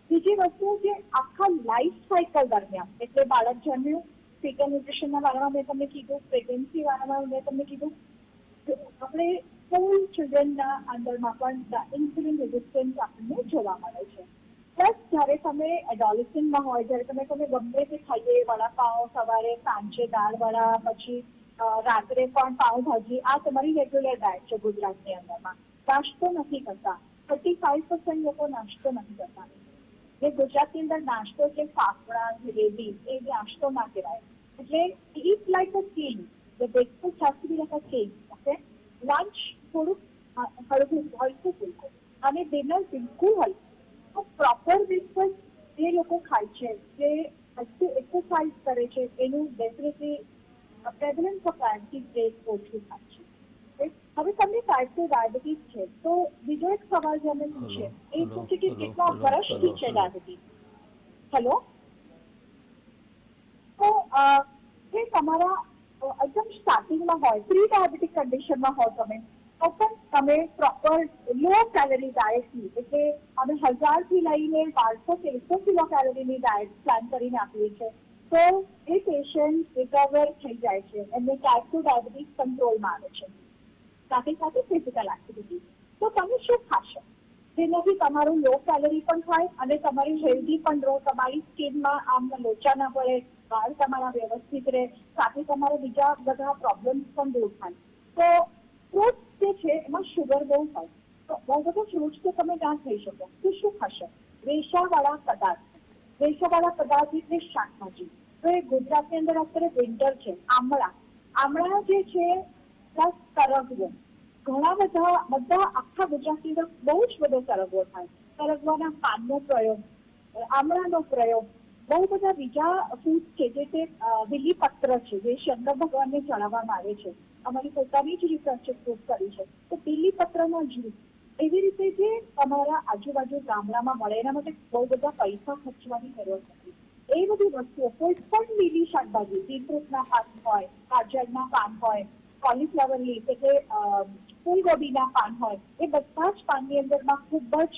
બીજી વસ્તુ જે આખા લાઈફ સાયકલ દરમિયાન, એટલે બાળક જન્મ્યું, ફીટલ ન્યુટ્રિશનના બારામાં મેં તમને કીધું, પ્રેગ્નન્સી બારામાં મેં તમને કીધું, આપણે ફૂલ ચિલ્ડ્રનના અંદરમાં પણ ઇન્સ્યુલિન રેઝિસ્ટન્સ આપણને જોવા મળે છે. પ્લસ જ્યારે તમે એડોલેસન્ટમાં હોય, જ્યારે તમે ગમે તે ખાઈએ, વડાપાઉં સવારે, સાંજે દાળવડા, પછી રાત્રે પણ પાઉંભાજી, આ તમારી રેગ્યુલર ડાયટ છે ગુજરાતની અંદરમાં. નાસ્તો નથી કરતા, 35% લોકો નાસ્તો નથી કરતા. જે ગુજરાતની અંદર નાસ્તો છે ફાફડા જલેબી એ નાસ્તો ના કહેવાય. એટલે it like a change. The breakfast has to be like a change. Okay? Lunch થોડુંક હળવું હલકું ફૂલકું અને ડિનર બિલકુલ હલકું. તો પ્રોપર બ્રેકફાસ્ટ જે લોકો ખાય છે, જે એક્સરસાઇઝ કરે છે, એનું ડેફિનેટલી પ્રેવલન્સ ઓફ ડાયાબિટીસ ઓછું થાય છે. હવે તમને ટાઈપ 2 ડાયાબિટીસ છે, તો બીજો એક સવાલ જે અમે પૂછીએ એ શું છે કે કેટલા વર્ષથી છે ડાયાબિટીસ? હેલો, તો જે તમારા એકદમ સ્ટાર્ટિંગમાં હોય, પ્રી ડાયાબિટીક કન્ડિશનમાં હોય તમે, તો પણ તમે પ્રોપર લો કેલરી ડાયટની, એટલે અમે 1000થી લઈને 1200-1300 કિલો કેલરીની ડાયટ પ્લાન કરીને આપીએ છીએ, તો એ પેશન્ટ રિકવર થઈ જાય છે, એમને ટાઈપ 2 ડાયાબિટીસ કંટ્રોલમાં આવે છે. સાથે સાથે ફિઝિકલ એક્ટિવિટી. તો તમે શું ખાશો જેનાથી તમારું લો કેલરી પણ થાય અને તમારી હેલ્ધી પણ રહો, તમારી સ્કિનમાં આમ લોચા ના પડે, વાળ તમારા વ્યવસ્થિત રહે, સાથે તમારા બીજા બધા પ્રોબ્લેમ્સ પણ દૂર થાય. તો ફ્રૂટ્સ જે છે એમાં શુગર બહુ હોય, તો બહુ બધા ફ્રૂટ્સ તો તમે ના ખાઈ શકો. તો શું ખાશો? રેશાવાળા પદાર્થ. રેશાવાળા પદાર્થ એટલે શાકભાજી. તો એ ગુજરાતની અંદર અત્યારે વિન્ટર છે. આમળા જે છે પ્લસ સરગવો. ઘણા બધા આખા ગુજરાતની અંદર બહુ જ બધો સરગવો થાય. સરગવાના પાનનો પ્રયોગ, આમળાનો પ્રયોગ, બહુ બધા બીજા ફૂડ છે જે તે બીલીપત્ર છે જે શંકર ભગવાનને ચડાવવામાં આવે છે. અમારી પોતાની જ રિસર્ચ પ્રૂફ કરી છે. તો બીલીપત્રનો જ્યુસ, એવી રીતે જે તમારા આજુબાજુ ગામડામાં મળે, એના માટે બહુ બધા પૈસા ખર્ચવાની જરૂર નથી. એ બધી વસ્તુઓ, કોઈ પણ લીલી શાકભાજી, બીટરૂટના પાન હોય, ગાજરના પાન હોય, કોલીફ્લાવર લીફ એટલે ફૂલગોબીના પાન હોય, એ બધા જ પાનની અંદરમાં ખૂબ જ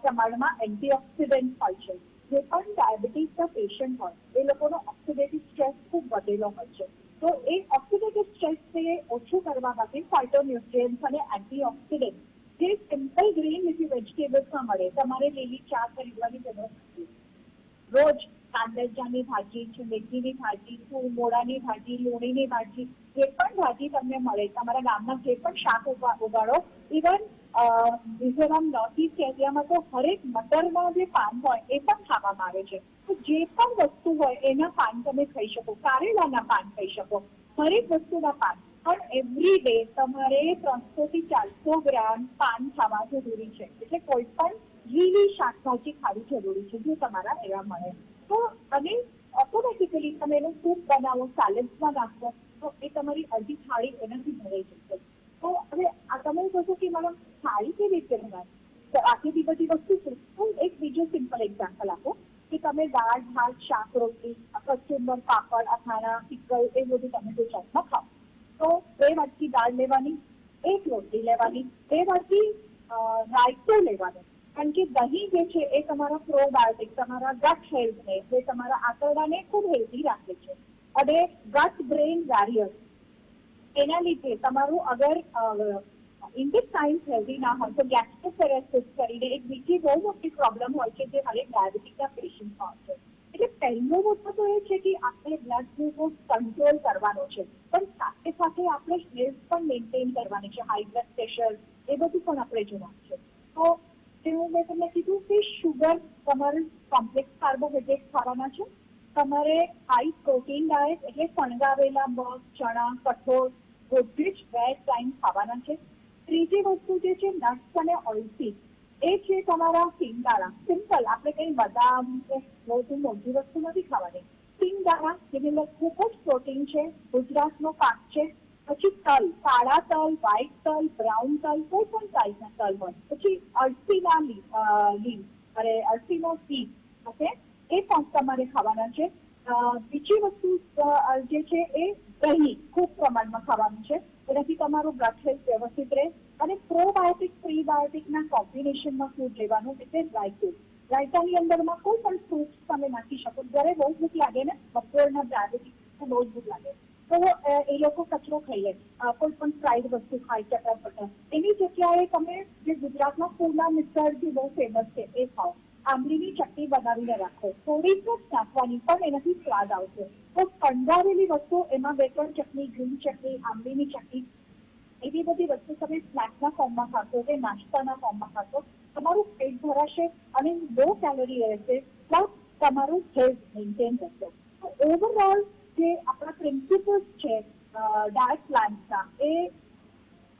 પ્રમાણમાં એન્ટીઓક્સિડન્ટ હોય છે. જે પણ ડાયાબિટીસના પેશન્ટ હોય એ લોકોનો ઓક્સિડેટિવ સ્ટ્રેસ ખૂબ વધેલો હોય છે. તો એ ઓક્સિડેટિવ સ્ટ્રેસને ઓછું કરવા માટે ફાઇટોન્યુટ્રિયન્ટ્સ અને એન્ટીઓક્સિડન્ટ જે સિમ્પલ ગ્રીન લીફી વેજીટેબલ્સમાં મળે, તમારે લીલી ચા ખરીદવાની જરૂર નથી. રોજ કાંદરજાની ભાજી છે, મેથીની ભાજી, મોળાની ભાજી, લોણીની ભાજી, જે પણ ભાજી તમને મળે, તમારા ગામમાં જે પણ શાક ઉગાડો, ઇવન મિઝોરમ નોર્થ ઇસ્ટ એરિયામાં તો હરેક મટરના જે પાન હોય એ પણ ખાવામાં આવે છે. તો જે પણ વસ્તુ હોય એના પાન તમે ખાઈ શકો, કારેલાના પાન ખાઈ શકો, હરેક વસ્તુના પાન. પણ એવરી ડે તમારે 300થી 400 ગ્રામ પાન ખાવા જરૂરી છે. એટલે કોઈ પણ લીલી શાકભાજી ખાવી જરૂરી છે જો તમારા એવા મળે તો. અને ઓટોમેટિકલી તમે એનું સૂપ બનાવો, સેલેડ્સમાં નાખો, તો એ તમારી અડધી થાળી એનાથી ભરાઈ જશે. તો હવે આ તમે કહો કે મેડમ થાળી કેવી રીતે બનાવે, તો આટલી બધી વસ્તુ છે. હું એક બીજું સિમ્પલ એક્ઝામ્પલ આપો કે તમે દાળ ભાત શાક રોટલી, કચુંબર, પાપડ, અથાણા, પિકલ એ બધું તમે ગુજરાતમાં ખાઓ, તો 2 વાટકી દાળ લેવાની, 1 રોટલી લેવાની, 2 વાટકી રાયતું લેવાનું. કારણ કે દહીં જે છે એ તમારા પ્રોબાયોટિક, તમારા ગટ હેલ્થને, જે તમારા આંતરડાને ખૂબ હેલ્ધી રાખે છે. અને ગટ બ્રેઇન બેરિયર, એના લીધે તમારું અગર ઇન્ટેસ્ટાઇન્સ હેલ્ધી ના હોય તો ગેસ્ટ્રોપેરેસિસ કરીને એક બીજી બહુ મોટી પ્રોબ્લેમ હોય છે જે હરેક ડાયાબિટીસના પેશન્ટમાં હોય છે. એટલે પહેલો મુદ્દો તો એ છે કે આપણે બ્લડ ગ્લુકોઝ કંટ્રોલ કરવાનો છે, પણ સાથે સાથે આપણે હેલ્થ પણ મેન્ટેન કરવાની છે, હાઈ બ્લડ પ્રેશર એ બધું પણ આપણે જોવાનું છે. તો જેવું મેં તમને કીધું કે શુગર, તમારે કોમ્પ્લેક્સ કાર્બોહાઈડ્રેટ ખાવાના છે, તમારે હાઈ પ્રોટીન ડાયટ એટલે ફણગાવેલા મગ, ચણા, કઠોળ બધું જ 2 ટાઈમ ખાવાના છે. ત્રીજી વસ્તુ જે છે નટ્સ અને ઓઇલસીડ, એ છે તમારા સિંગદાણા. સિમ્પલ, આપણે કઈ બદામ કે બહુ મોટી વસ્તુ નથી ખાવાની. સિંગદાણા જેની અંદર ખૂબ જ પ્રોટીન છે, ગુજરાતનો પાક છે. પછી તલ, કાળા તલ, વ્હાઈટ તલ, બ્રાઉન તલ, કોઈ પણ ટાઈપના તલ હોય. પછી અળસીના અળસીનો સીડ, ઓકે, એ પણ તમારે ખાવાના છે. બીજી વસ્તુ જે છે એ દહીં ખૂબ પ્રમાણમાં ખાવાનું છે. એનાથી તમારું બ્લડ હેલ્થ વ્યવસ્થિત રહે. અને પ્રોબાયોટિક પ્રીબાયોટિકના કોમ્બિનેશનમાં ફૂડ લેવાનું, એટલે રાયતું. રાયતાની અંદરમાં કોઈ પણ ફ્રૂટ્સ તમે નાખી શકો. જ્યારે બહુ ભૂખ લાગે ને, બપોરના ડાયાબિટીસને બહુ જ ભૂખ લાગે તો એ લોકો કચરો ખાઈ લે, કોઈ પણ ફ્રાઈડ વસ્તુ ખાય, ચટર-પટર. એની જગ્યાએ તમે જે ગુજરાતમાં ફૂલા મિસળ જે બહુ ફેમસ છે એ ખાઓ. આંબલીની ચટણી બનાવીને રાખો, થોડીક જ નાખવાની, પણ એનાથી સ્વાદ આવશે. તો કંડારેલી વસ્તુ, એમાં 2-3 ચટણી, ગ્રીન ચટણી, આંબલીની ચટણી, એવી બધી વસ્તુ તમે સ્નેક્સના ફોર્મમાં ખાશો કે નાસ્તાના ફોર્મમાં ખાશો તમારું પેટ ભરાશે અને લો કેલરી રહેશે, પ્લસ તમારું હેલ્થ મેન્ટેન રહેશે. ઓવરઓલ જે આપણા પ્રિન્સિપલ્સ છે ડાયટ પ્લાન્સના, એ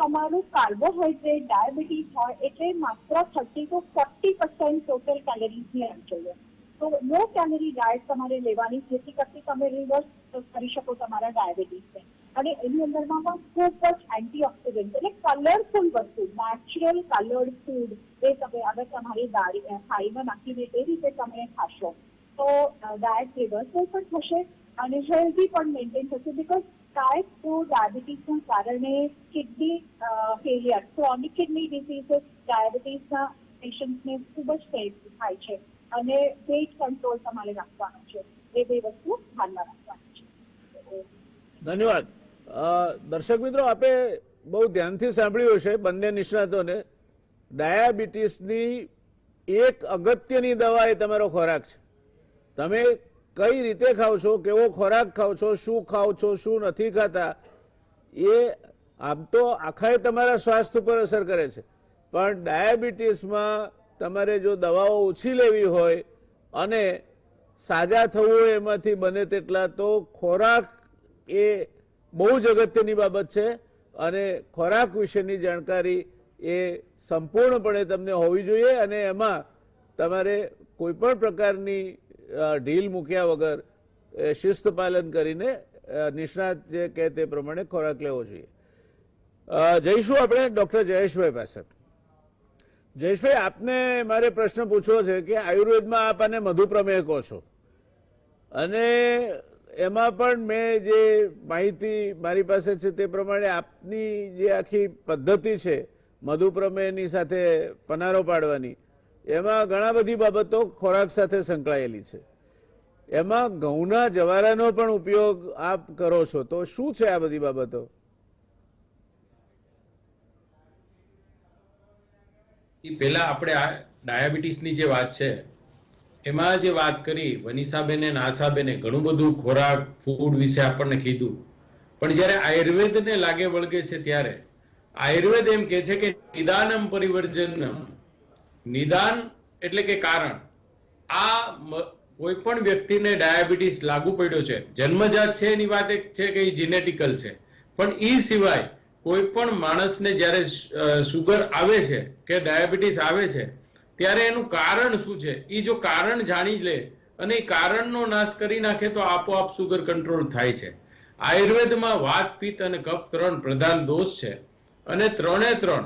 તમારું કાર્બોહાઈડ્રેટ ડાયાબિટીસ હોય એટલે માત્ર 30 to 40% ટોટલ કેલરીઝની આવી જોઈએ. તો લો કેલરી ડાયટ તમારે લેવાની, જેથી કરતી તમે રિવર્સ કરી શકો તમારા ડાયાબિટીસને. અને એની અંદરમાં પણ ખૂબ જ એન્ટીઓક્સિડન્ટ એટલે કલરફુલ વસ્તુ, નેચરલ કલર્ડ ફૂડ એ તમે અગર તમારી થાળીમાં નાખીને એ રીતે તમે ખાશો તો ડાયટ રિવર્સલ પણ થશે અને હેલ્ધી પણ મેન્ટેન થશે. બીકોઝ ટાઈપ 2 ડાયાબિટીસના કારણે kidney failure, chronic kidney disease ડાયાબિટીસના પેશન્ટને ખૂબ જ થાય છે અને વેઇટ કંટ્રોલ તમારે રાખવાનું છે. એ બે વસ્તુ ધ્યાનમાં રાખવાની છે. ધન્યવાદ. દર્શક મિત્રો, આપે બહુ ધ્યાનથી સાંભળ્યું હશે બંને નિષ્ણાતોને. ડાયાબિટીસની એક અગત્યની દવા એ તમારો ખોરાક છે. તમે કઈ રીતે ખાવ છો, કેવો ખોરાક ખાવ છો, શું ખાવ છો, શું નથી ખાતા, એ આમ તો આખા તમારા સ્વાસ્થ્ય ઉપર અસર કરે છે. પણ ડાયાબિટીસમાં તમારે જો દવાઓ ઓછી લેવી હોય અને સાજા થવું હોય એમાંથી બને તેટલા, તો ખોરાક એ બહુ જ અગત્યની બાબત છે. અને ખોરાક વિશેની જાણકારી એ સંપૂર્ણપણે તમને હોવી જોઈએ અને એમાં તમારે કોઈ પણ પ્રકારની ઢીલ મૂક્યા વગર શિસ્ત પાલન કરીને નિષ્ણાત જે કહે તે પ્રમાણે ખોરાક લેવો જોઈએ. જઈશું આપણે ડૉક્ટર જયેશભાઈ પાસે. જયેશભાઈ, આપને મારે પ્રશ્ન પૂછવો છે કે આયુર્વેદમાં આપ આને મધુપ્રમેહ કહો છો અને એમાં પણ મેં જે માહિતી મારી પાસે છે તે પ્રમાણે આપની જે આખી પદ્ધતિ છે મધુપ્રમેહની સાથે પનારો પાડવાની, એમાં ઘણા બધી બાબતો ખોરાક સાથે સંકળાયેલી છે. એમાં ઘઉંના જવારાનો પણ ઉપયોગ આપ કરો છો, તો શું છે આ બધી બાબતો? પહેલા આપણે આ ડાયાબિટીસની જે વાત છે એમાં જે વાત કરી વનિષાબેને અને આશાબેને, ઘણું બધું ખોરાક ફૂડ વિશે આપણને કીધું. પણ જ્યારે આયુર્વેદને લાગે વળગે છે ત્યારે આયુર્વેદ એમ કે છે કે નિદાનમ પરિવર્જનમ. નિદાન એટલે કે કારણ. આ કોઈ પણ વ્યક્તિને ડાયાબિટીસ લાગુ પડ્યો છે, જન્મજાત છે એની વાત એક છે કે એ જીનેટિકલ છે, પણ એ સિવાય કોઈ પણ માણસને જ્યારે શુગર આવે છે કે ડાયાબિટીસ આવે છે ત્યારે એનું કારણ શું છે, એ જો કારણ જાણી લે અને એ કારણનો નાશ કરી નાખે તો આપોઆપ શુગર કંટ્રોલ થાય છે. આયુર્વેદમાં વાત, પિત્ત અને કફ 3 પ્રધાન દોષ છે અને 3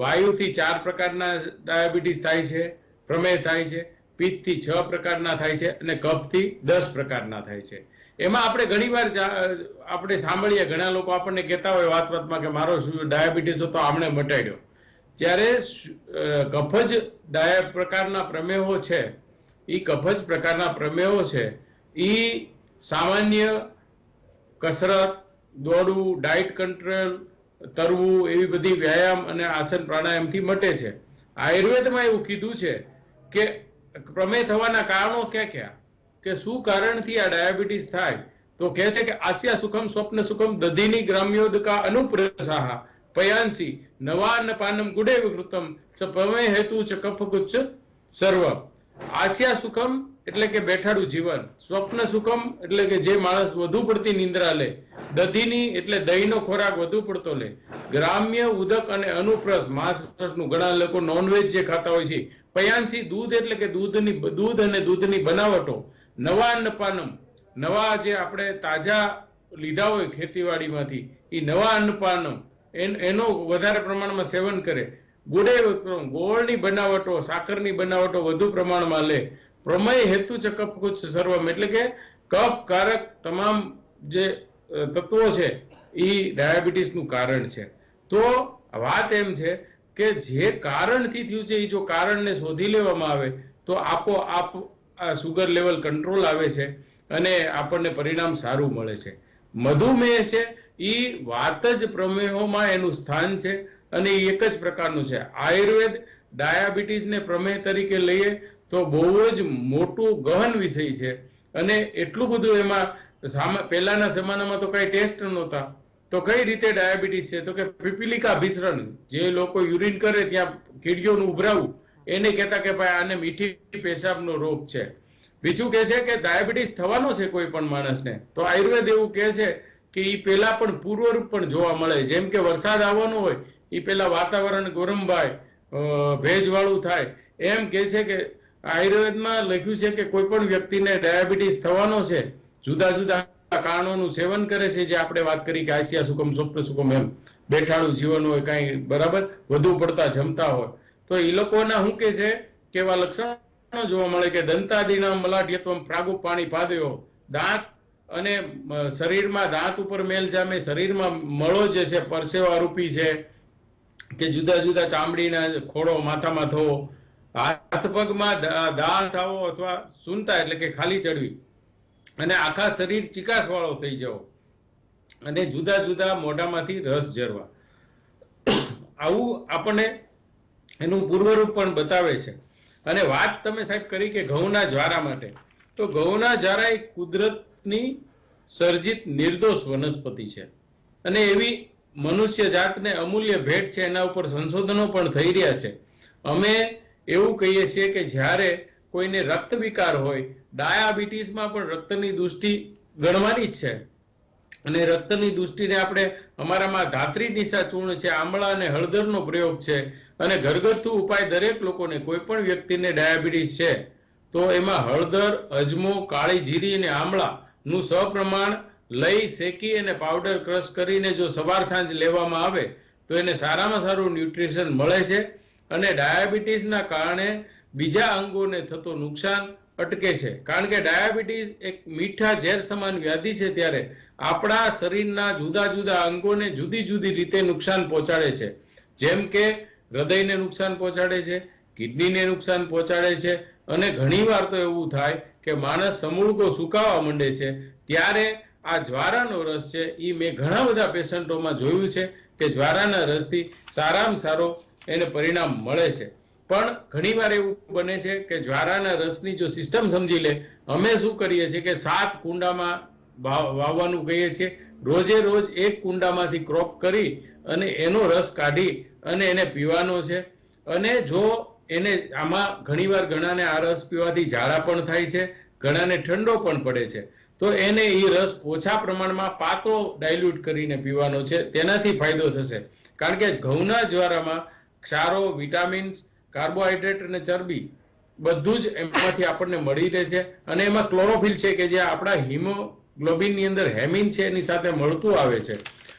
વાયુથી 4 પ્રકારના ડાયાબિટીસ થાય છે, પ્રમેહ થાય છે, પિત્તથી 6 પ્રકારના થાય છે અને કફથી 10 પ્રકારના થાય છે. એમાં આપણે ઘણીવાર આપણે સાંભળીએ, ઘણા લોકો આપણને કહેતા હોય વાતમાં કે મારો ડાયાબિટીસ હતો આમણે મટાડ્યો. જ્યારે કફજ પ્રકારના પ્રમેહો છે, એ કફજ પ્રકારના પ્રમેહો છે, એ સામાન્ય કસરત, દોડવું, ડાયટ કંટ્રોલ, તરવું, એવી બધી વ્યાયામ અને આસન પ્રાણાયામથી મટે છે. આયુર્વેદમાં એવું કીધું છે કે પ્રમેહ થવાના કારણો ક્યાં ક્યાં, કે શું કારણથી આ ડાયાબિટીસ થાય, તો કહે છે કે આસ્યા સુખમ સ્વપ્ન સુખમ દધીની ગ્રામ્યોદકા અનુપ્રસાહા પયાંસી નવાન પાનમ ગુડે વિકૃતમ ચ પ્રમેહ હેતુ ચ કફગુચ્છ સર્વ. આસ્યા સુખમ એટલે કે બેઠાડું જીવન, સ્વપ્ન સુખમ એટલે કે જે માણસ વધુ પડતી નિંદ્રા લે, દધીની એટલે દહીંનો ખોરાક વધુ પડતો લે, ગ્રામ્ય ઉદક અને અનુપ્રસ માંસ રસનું, ઘણા લોકો નોનવેજ જે ખાતા હોય છે, પયાંસી દૂધ એટલે કે દૂધ અને દૂધની બનાવટો, નવા અન્નપાનમ નવા જે આપણે તાજા લીધા હોય ખેતીવાડીમાંથી એ નવા અન્નપાનમ એનો વધારે પ્રમાણમાં સેવન કરે, ગુડે ગોળની બનાવટો, સાકરની બનાવટો વધુ પ્રમાણમાં લે, પ્રમેય હેતુ છે કફગુચ્છ સર્વમ એટલે કે કફ કારક તમામ જે તત્વો છે એ ડાયાબિટીસનું કારણ છે. તો વાત એમ છે કે જે કારણથી થયું છે એ જો કારણને શોધી લેવામાં આવે તો આપોઆપ સુગર લેવલ કંટ્રોલ આવે છે અને આપણને પરિણામ સારું મળે છે. મધુમેહ છે એ વાત જ પ્રમેહોમાં એનું સ્થાન છે અને એ એક જ પ્રકારનું છે. આયુર્વેદ ડાયાબિટીસને પ્રમેહ તરીકે લઈએ તો બહુ જ મોટું ગહન વિષય છે અને એટલું બધું એમાં પહેલાના જમાનામાં તો કઈ ટેસ્ટ નહોતા, તો કઈ રીતે ડાયાબિટીસ છે, તો કે પીપીલિકા ભિસરણ, જે લોકો યુરિન કરે ત્યાં કીડીઓનું ઉભરાવું, એને કહેતા કે ભાઈ આને મીઠી પેશાબનો રોગ છે. બીજું કહે છે કે ડાયાબિટીસ થવાનો છે કોઈ પણ માણસને, તો આયુર્વેદ એવું કહે છે કે એ પહેલા પણ પૂર્વરૂપ પણ જોવા મળે. જેમ કે વરસાદ આવવાનો હોય એ પહેલા વાતાવરણ ગરમ થાય, ભેજવાળું થાય, એમ કહે છે કે આયુર્વેદમાં લખ્યું છે કે કોઈ પણ વ્યક્તિને ડાયાબિટીસ થવાનો છે, જુદા જુદા કારણોનું સેવન કરે છે, જે આપણે વાત કરી કે આસિયા સુકમ, સ્વપ્ન સુકમ, એમ બેઠાડું જીવન હોય, કાંઈ બરાબર વધુ પડતા જમતા હોય, તો એ લોકોના શું કે છે કેવા લક્ષણો જોવા મળે કે દંતાદીના મલાઢ્યત્વમ પ્રાગુ પાણી પાદયો, દાંત અને શરીરમાં દાંત ઉપર મેલ જામે, શરીરમાં મળો જે છે પરસેવા રૂપી છે, કે જુદા જુદા ચામડીના ખોડો માથામાં થવો, હાથ પગમાં દાંત આવો અથવા સૂનતા એટલે કે ખાલી ચડવી, અને આખા શરીર ચિકાસ વાળો થઈ જવો, અને જુદા જુદા મોઢામાંથી રસ ઝરવા. આવું આપણને એનું પૂર્વરૂપ પણ બતાવે છે. અને વાત તમે સાહેબ કરી કે ઘઉંના જ્વારા માટે, તો ઘઉંના જ્વારા એ કુદરતની સર્જિત નિર્દોષ વનસ્પતિ છે, અને એવી મનુષ્ય જાતને અમૂલ્ય ભેટ છે. એના ઉપર સંશોધનો પણ થઈ રહ્યા છે. અમે એવું કહીએ છીએ કે જ્યારે કોઈને રક્ત વિકાર હોય, ડાયાબિટીસમાં પણ રક્તની દૃષ્ટિ ગણવાની જ છે, અને રક્તની દૃષ્ટિને આપણે અમારામાં ધાત્રી નિશા ચૂર્ણ છે, આમળા અને હળદરનો પ્રયોગ છે, અને ઘરગથ્થુ ઉપાય દરેક લોકોને, કોઈ પણ વ્યક્તિને ડાયાબિટીસ છે તો એમાં હળદર, અજમો, કાળી જીરી અને આમળાનું સપ્રમાણ લઈ શેકી અને પાવડર ક્રશ કરીને જો સવાર સાંજ લેવામાં આવે તો એને સારામાં સારું ન્યુટ્રિશન મળે છે, અને ડાયાબિટીસના કારણે બીજા અંગોને થતો નુકસાન અટકે છે. કારણ કે ડાયાબિટીસ એક મીઠા ઝેર સમાન વ્યાધિ છે, ત્યારે આપણા શરીરના જુદા જુદા અંગોને જુદી જુદી રીતે નુકસાન પહોંચાડે છે. જેમ કે હૃદયને નુકસાન પહોંચાડે છે, કિડનીને નુકસાન પહોંચાડે છે, અને ઘણીવાર તો એવું થાય કે માણસ સમૂળગો સુકાવા માંડે છે. ત્યારે આ જ્વારાનો રસ છે એ મેં ઘણા બધા પેશન્ટોમાં જોયું છે કે જ્વારાના રસથી સારામાં સારો એને પરિણામ મળે છે. પણ ઘણીવાર એવું બને છે કે જ્વારાના રસની જો સિસ્ટમ સમજી લે, અમે શું કરીએ છીએ કે 7 કુંડામાં વાવવાનું કહીએ છીએ. રોજે રોજ એક કુંડામાંથી ક્રોપ કરી અને એનો રસ કાઢી અને એને પીવાનો છે. અને જો એને આમાં ઘણીવાર ઘણાને આ રસ પીવાથી ઝાડા પણ થાય છે, ઘણાને ઠંડો પણ પડે છે, તો એને એ રસ ઓછા પ્રમાણમાં પાતળો ડાયલ્યુટ કરીને પીવાનો છે. તેનાથી ફાયદો થશે. કારણ કે ઘઉંના જ્વારામાં ક્ષારો, વિટામિન્સ, કાર્બોહાઈડ્રેટ અને ચરબી બધું જ એમાંથી આપણને મળી રહે છે, અને એમાં ક્લોરોફિલ છે કે જે આપણા હિમોગ્લોબિનની અંદર હેમિન છે એની સાથે મળતું આવે છે.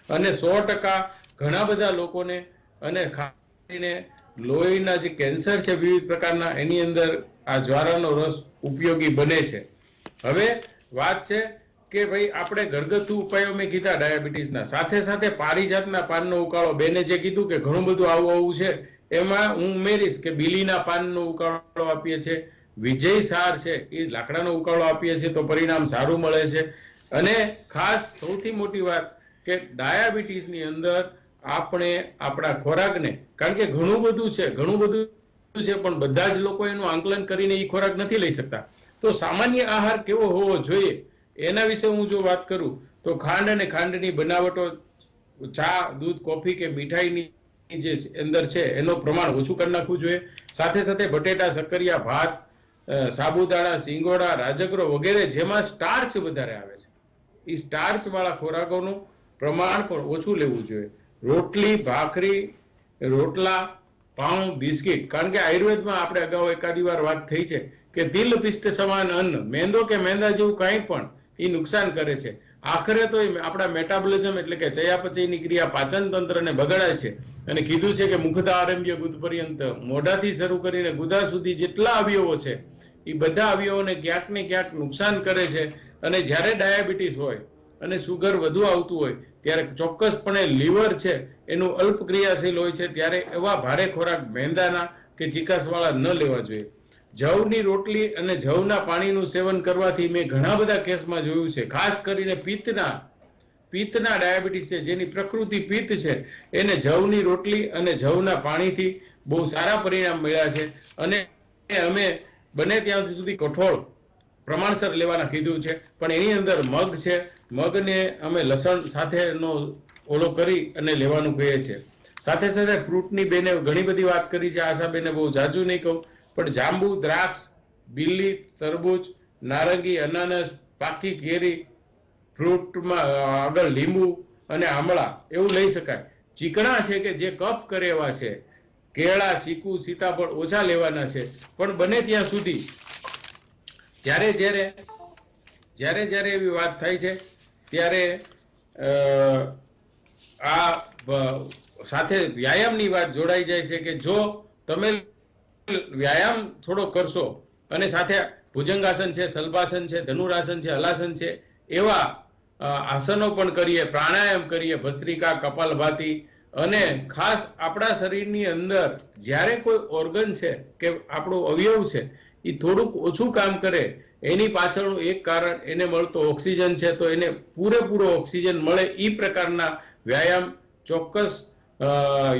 અને 100% ઘણા બધા લોકોને, અને ખાસ કરીને લોહીના જે કેન્સર છે વિવિધ પ્રકારના, એની અંદર આ જ્વારાનો રસ ઉપયોગી બને છે. હવે વાત છે કે ભાઈ આપણે ઘરગથ્થુ ઉપાયો મેં કીધા ડાયાબિટીસના, સાથે સાથે પારિજાતના પાનનો ઉકાળો, બેને જે કીધું કે ઘણું બધું આવું છે, એમાં હું ઉમેરીશ કે બીલીના પાનનો ઉકાળો આપીએ છીએ, વિજય સાર છે એ લાકડાનો ઉકાળો આપીએ છીએ તો પરિણામ સારું મળે છે. અને ખાસ સૌથી મોટી વાત કે ડાયાબિટીસની અંદર આપણે આપણા ખોરાકને, કારણ કે ઘણું બધું છે પણ બધા જ લોકો એનું આંકલન કરીને એ ખોરાક નથી લઈ શકતા. તો સામાન્ય આહાર કેવો હોવો જોઈએ એના વિશે હું જો વાત કરું તો ખાંડ અને ખાંડની બનાવટો, ચા, દૂધ, કોફી કે મીઠાઈની જે અંદર છે એનો પ્રમાણ ઓછું કરી નાખવું જોઈએ. સાથે સાથે બટેટા, શક્કરિયા, ભાત, સાબુદાણા, સિંગોડા, રાજગરો વગેરે જેમાં સ્ટાર્ચ વધારે આવે છે, એ સ્ટાર્ચ વાળા ખોરાકોનું પ્રમાણ પણ ઓછું લેવું જોઈએ. રોટલી, ભાખરી, રોટલા, પાઉં, બિસ્કિટ, કારણ કે આયુર્વેદમાં આપણે અગાઉ એકાદી વાર વાત થઈ છે કે તિલ પિષ્ટ સમાન અન્ન, મેંદો કે મેંદા જેવું કાંઈ પણ એ નુકસાન કરે છે. આખરે તો આપણા મેટાબોલિઝમ એટલે કે ચયાપચયની ક્રિયા, પાચન તંત્રને બગાડાય છે. અને કીધું છે કે મુખદા આરંભ્ય ગુદ પર્યંત, મોઢાથી શરૂ કરીને ગુદા સુધી જેટલા અવયવો છે એ બધા અવયવોને ક્યાંક ને ક્યાંક નુકસાન કરે છે. અને જ્યારે ડાયાબિટીસ હોય અને સુગર વધુ આવતું હોય ત્યારે ચોક્કસપણે લીવર છે એનું અલ્પ ક્રિયાશીલ હોય છે, ત્યારે એવા ભારે ખોરાક મેંદાના કે ચીકાસવાળા ન લેવા જોઈએ. જવની રોટલી અને જવના પાણીનું સેવન કરવાથી મેં ઘણા બધા કેસમાં જોયું છે, ખાસ કરીને પિત્તના ડાયાબિટીસ છે જેની પ્રકૃતિ પિત્ત છે, એને જવની રોટલી અને જવના પાણીથી બહુ સારા પરિણામ મળ્યા છે. અને અમે બને ત્યાં સુધી કઠોળ પ્રમાણસર લેવાના કીધું છે, પણ એની અંદર મગ છે, મગને અમે લસણ સાથેનો ઓલો કરી અને લેવાનું કહીએ છીએ. સાથે સાથે ફ્રૂટની બેને ઘણી બધી વાત કરી છે, આશાબેને બહુ જાજુ નહીં કહું, પણ જાંબુ, દ્રાક્ષ, બિલ્લી, તરબૂચ, નારંગી, અનાનસ, પાકી કેરી, ફ્રૂટમાં આગળ લીંબુ અને આમળા એવું લઈ શકાય. ચીકણા છે કે જે કફ કરે એવા છે, કેળા, ચીકુ, સીતાફળ ઓછા લેવાના છે. પણ બને ત્યાં સુધી જ્યારે જ્યારે એવી વાત થાય છે ત્યારે આ સાથે વ્યાયામની વાત જોડાઈ જાય છે કે જો તમે વ્યાયામ થોડો કરશો અને સાથે ભુજંગાસન છે, સલ્પાસન છે, ધનુરાસન છે, હલાસન છે, એવા આસનો પણ કરીએ, પ્રાણાયામ કરીએ, ભસ્ત્રિકા, કપાલભાતિ, અને ખાસ આપણા શરીરની અંદર જ્યારે કોઈ ઓર્ગન છે કે આપણો અવયવ છે એ થોડુંક ઓછું કામ કરે, એની પાછળનું એક કારણ એને મળતો ઓક્સિજન છે. તો એને પૂરેપૂરો ઓક્સિજન મળે એ પ્રકારના વ્યાયામ ચોક્કસ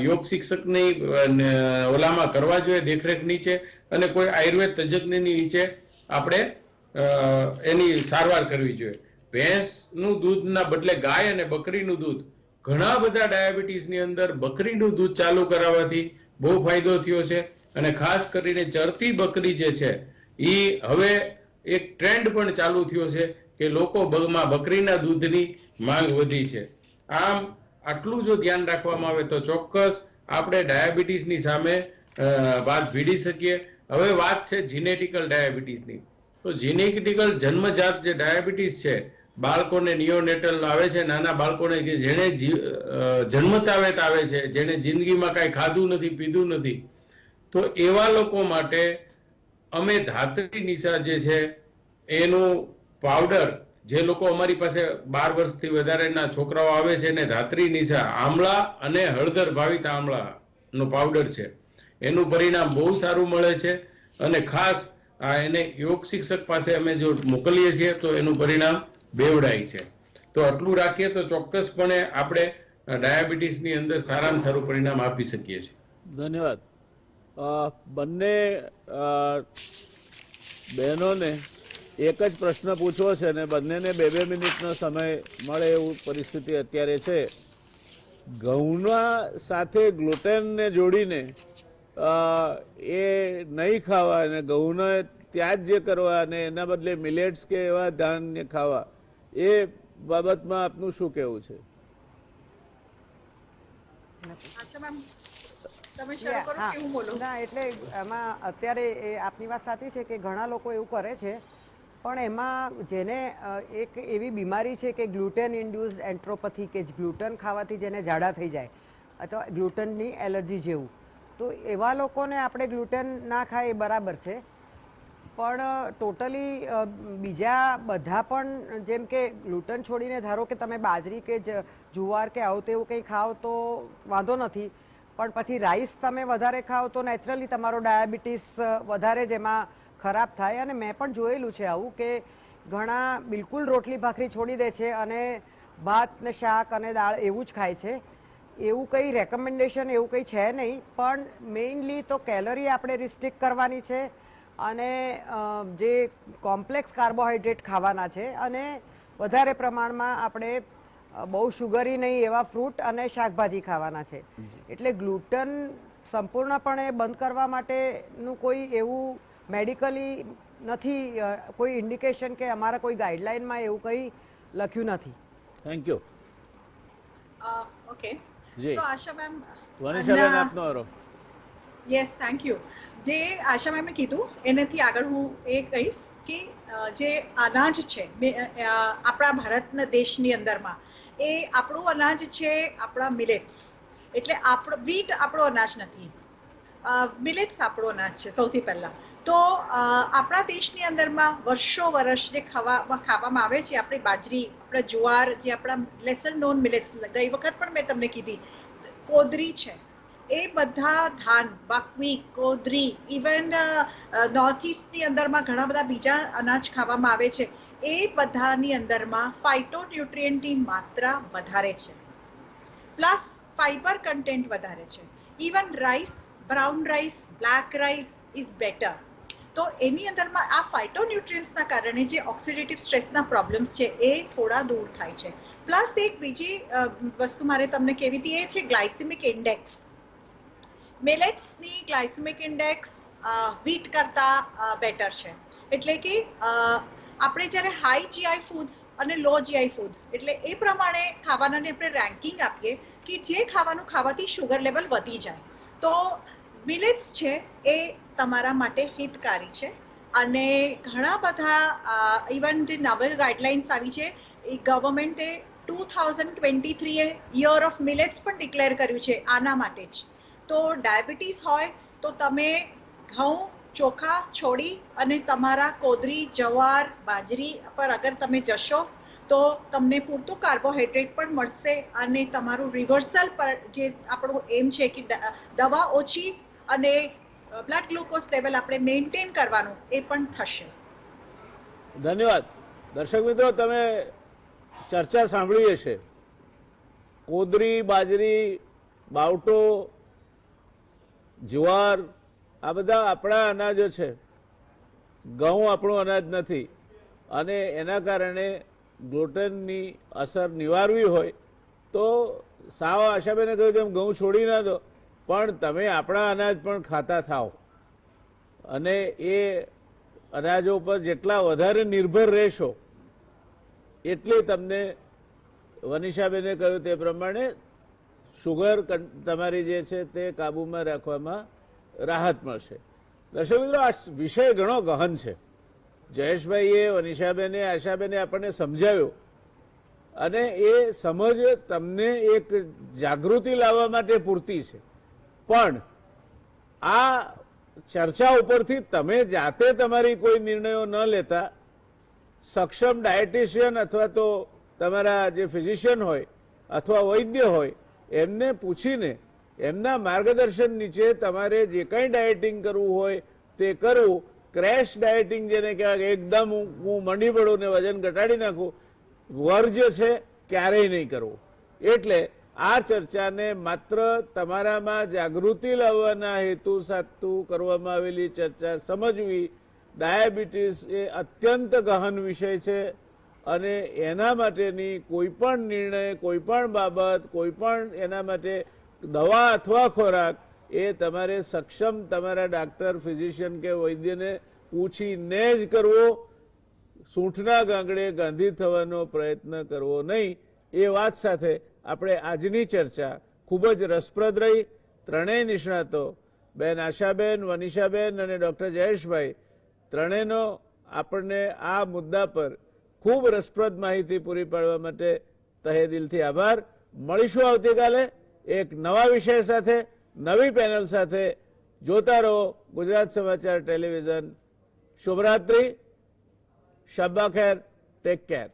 યોગ શિક્ષકની ઓલામાં કરવા જોઈએ, દેખરેખ નીચે, અને કોઈ આયુર્વેદ તજજ્ઞની નીચે આપણે એની સારવાર કરવી જોઈએ. ભેંસનું દૂધના બદલે ગાય અને બકરીનું દૂધ, ઘણા બધા ડાયાબિટીસની અંદર બકરીનું દૂધ ચાલુ કરાવવાથી બહુ ફાયદો થયો છે. અને ખાસ કરીને ચરતી બકરી જે છે એ હવે એક ટ્રેન્ડ પણ ચાલુ થયો છે કે લોકોમાં બકરીના દૂધની માંગ વધી છે. આમ આટલું જો ધ્યાન રાખવામાં આવે તો ચોક્કસ આપણે ડાયાબિટીસની સામે વાત ભીડી શકીએ. હવે વાત છે જીનેટિકલ ડાયાબિટીસની. તો જીનેટિકલ જન્મજાત જે ડાયાબિટીસ છે, બાળકોને નિયોનેટલ આવે છે, નાના બાળકોને કે જેને જન્મતાવેત આવે છે, જેને જિંદગીમાં કાંઈ ખાધું નથી, પીધું નથી, તો એવા લોકો માટે અમે ધાત્રી નિશા જે છે એનું પાવડર, જે લોકો અમારી પાસે 12 વર્ષથી વધારેના છોકરાઓ આવે છે, એને ધાત્રી નિશા આમળા અને હળદર ભાવિત આમળાનો પાવડર છે, એનું પરિણામ બહુ સારું મળે છે. અને ખાસ એને યોગ શિક્ષક પાસે અમે જો મોકલીએ છીએ તો એનું પરિણામ બેવડાય છે. તો આટલું રાખીએ તો ચોક્કસપણે આપણે ડાયાબિટીસની અંદર સારામાં સારું પરિણામ આપી શકીએ છીએ. ધન્યવાદ. બંને બહેનોને એક જ પ્રશ્ન પૂછવો છે અને બંનેને 2-2 મિનિટનો સમય મળે એવું પરિસ્થિતિ અત્યારે છે. ઘઉંના સાથે ગ્લુટેનને જોડીને એ નહીં ખાવા અને ઘઉંને ત્યાં જ જે કરવા અને એના બદલે મિલેટ્સ કે એવા ધાન્ય ખાવા, એ બાબતમાં આપનું શું કહેવું છે? ના, એટલે એમાં અત્યારે આપની વાત સાચી છે કે ઘણા લોકો એવું કરે છે, પણ એમાં જેને એક એવી બીમારી છે કે ગ્લુટેન ઇન્ડ્યુસ્ડ એન્ટ્રોપથી, કે ગ્લુટન ખાવાથી જેને ઝાડા થઈ જાય અથવા ગ્લુટનની એલર્જી જેવું, તો એવા લોકોને આપણે ગ્લુટેન ના ખાય એ બરાબર છે. પણ ટોટલી બીજા બધા પણ, જેમ કે ગ્લુટન છોડીને ધારો કે તમે બાજરી કે જુવાર કે આવું તેવું કંઈ ખાઓ તો વાંધો નથી, પણ પછી રાઈસ તમે વધારે ખાઓ તો નેચરલી તમારો ડાયાબિટીસ વધારે જ એમાં ખરાબ થાય. અને મેં પણ જોયેલું છે આવું કે ઘણા બિલકુલ રોટલી ભાખરી છોડી દે છે અને ભાત ને શાક અને દાળ એવું જ ખાય છે. એવું કંઈ રેકમેન્ડેશન એવું કંઈ છે નહીં, પણ મેઇનલી તો કેલરી આપણે રિસ્ટ્રિક્ટ કરવાની છે અને જે કોમ્પ્લેક્સ કાર્બોહાઈડ્રેટ ખાવાના છે અને વધારે પ્રમાણમાં આપણે બહુ શુગરી નહીં એવા ફ્રૂટ અને શાકભાજી ખાવાના છે. એટલે ગ્લુટન સંપૂર્ણપણે બંધ કરવા માટેનું કોઈ એવું મેડિકલી નથી, કોઈ ઇન્ડિકેશન કે અમારા કોઈ ગાઈડલાઇનમાં એવું કંઈ લખ્યું નથી. Thank you. ઓકે, જી. સો આશા મેમ, વનિષાબેન આપનો આરો. Yes, thank you. જે આશા મેમે કીધું એનાથી આગળ હું એ કહીશ કે જે અનાજ છે આપણા ભારતના દેશની અંદરમાં, એ આપણું અનાજ છે આપણા મિલેટ્સ. એટલે વીટ આપણો અનાજ નથી, મિલેટ્સ આપણો અનાજ છે સૌથી પહેલા. તો આપણા દેશની અંદરમાં વર્ષ જે ખાવામાં આવે છે, આપણી બાજરી, આપણા જુવાર, જે આપણા લેસર નોન મિલેટ્સ, ગઈ વખત પણ મેં તમને કીધી, કોદરી છે, એ બધા ધાન, બકવીટ, કોદરી, ઇવન નોર્થ ઇસ્ટની અંદરમાં ઘણા બધા બીજા અનાજ ખાવામાં આવે છે. એ બધાની અંદરમાં ફાઇટોન્યુટ્રિયન્ટની માત્રા વધારે છે, પ્લસ ફાઈબર કન્ટેન્ટ વધારે છે. Even rice, brown rice, black rice is better. તો એની અંદરમાં આ ફાઇટોન્યુટ્રિયન્ટ્સના કારણે જે ઓક્સિડેટિવ સ્ટ્રેસના પ્રોબ્લેમ્સ છે એ થોડા દૂર થાય છે. પ્લસ એક બીજી વસ્તુ મારે તમને કહેવી હતી એ છે ગ્લાયસેમિક ઇન્ડેક્સ. મિલેટ્સની ગ્લાયસેમિક ઇન્ડેક્સ વ્હીટ કરતાં બેટર છે. એટલે કે આપણે જ્યારે હાઈ જીઆઈ ફૂડ્સ અને લો જીઆઈ ફૂડ્સ એટલે એ પ્રમાણે ખાવાનાને આપણે રેન્કિંગ આપીએ કે જે ખાવાનું ખાવાથી શુગર લેવલ વધી જાય તો મિલેટ્સ છે એ તમારા માટે હિતકારી છે. અને ઘણા બધા ઇવન જે નવી ગાઈડલાઇન્સ આવી છે એ ગવર્મેન્ટે 2023 યર ઓફ મિલેટ્સ પણ ડિક્લેર કર્યું છે આના માટે જ. તો ડાયાબિટીસ હોય તો તમે ઘઉં ચોખા છોડી અને તમારા કોદરી જવાર બાજરી પર અગર તમે જશો તો તમને પૂરતું કાર્બોહાઈડ્રેટ પણ મળશે અને તમારું રિવર્સલ પર જે આપણું એમ છે કે દવા ઓછી અને બ્લડ ગ્લુકોઝ લેવલ આપણે મેન્ટેન કરવાનું એ પણ થશે. ધન્યવાદ. દર્શક મિત્રો, તમે ચર્ચા સાંભળી હશે. કોદરી, બાજરી, બાવટો, જુવાર આ બધા આપણા અનાજો છે. ઘઉં આપણું અનાજ નથી અને એના કારણે ગ્લુટેનની અસર નિવારવી હોય તો સાવ આશાબેને કહ્યું તેમ ઘઉં છોડી ના દો, પણ તમે આપણા અનાજ પણ ખાતા થાઓ અને એ અનાજો પર જેટલા વધારે નિર્ભર રહેશો એટલી તમને વનિષાબેને કહ્યું તે પ્રમાણે શુગર તમારી જે છે તે કાબૂમાં રાખવામાં રાહત મળશે. દર્શક મિત્રો, આ વિષય ઘણો ગહન છે. જયેશભાઈએ, વનિષાબેને, આશાબેને આપણને સમજાવ્યું અને એ સમજ તમને એક જાગૃતિ લાવવા માટે પૂરતી છે. પણ આ ચર્ચા ઉપરથી તમે જાતે તમારી કોઈ નિર્ણયો ન લેતા સક્ષમ ડાયટિશિયન અથવા તો તમારા જે ફિઝિશિયન હોય અથવા વૈદ્ય હોય એમને પૂછીને એમના માર્ગદર્શન નીચે તમારે જે કંઈ ડાયટિંગ કરવું હોય તે કરવું. ક્રેશ ડાયટિંગ જેને કહેવાય કે એકદમ હું મંડી પડું ને વજન ઘટાડી નાખું, વર્જ છે ક્યારેય નહીં કરવું. એટલે આ ચર્ચાને માત્ર તમારામાં જાગૃતિ લાવવાના હેતુ સાતું કરવામાં આવેલી ચર્ચા સમજવી. ડાયાબિટીસ એ અત્યંત ગહન વિષય છે અને એના માટેની કોઈ પણ નિર્ણય, કોઈ પણ બાબત, કોઈ પણ એના માટે દવા અથવા ખોરાક એ તમારે સક્ષમ તમારા ડાક્ટર, ફિઝિશિયન કે વૈદ્યને પૂછીને જ કરવો. સૂંઠના ગાંગડે ગાંધી થવાનો પ્રયત્ન કરવો નહીં. એ વાત સાથે આપણે આજની ચર્ચા ખૂબ જ રસપ્રદ રહી. ત્રણેય નિષ્ણાતો બેન આશાબેન, વનિષાબેન અને ડૉક્ટર જયેશભાઈ ત્રણેયનો આપણને આ મુદ્દા પર ખૂબ રસપ્રદ માહિતી પૂરી પાડવા માટે તહે દિલથી આભાર. મળીશું આવતીકાલે એક નવા વિષય સાથે, નવી પેનલ સાથે. જોતા રહો ગુજરાત સમાચાર ટેલિવિઝન. શુભરાત્રી, શબ્બા ખેર, ટેક કેર.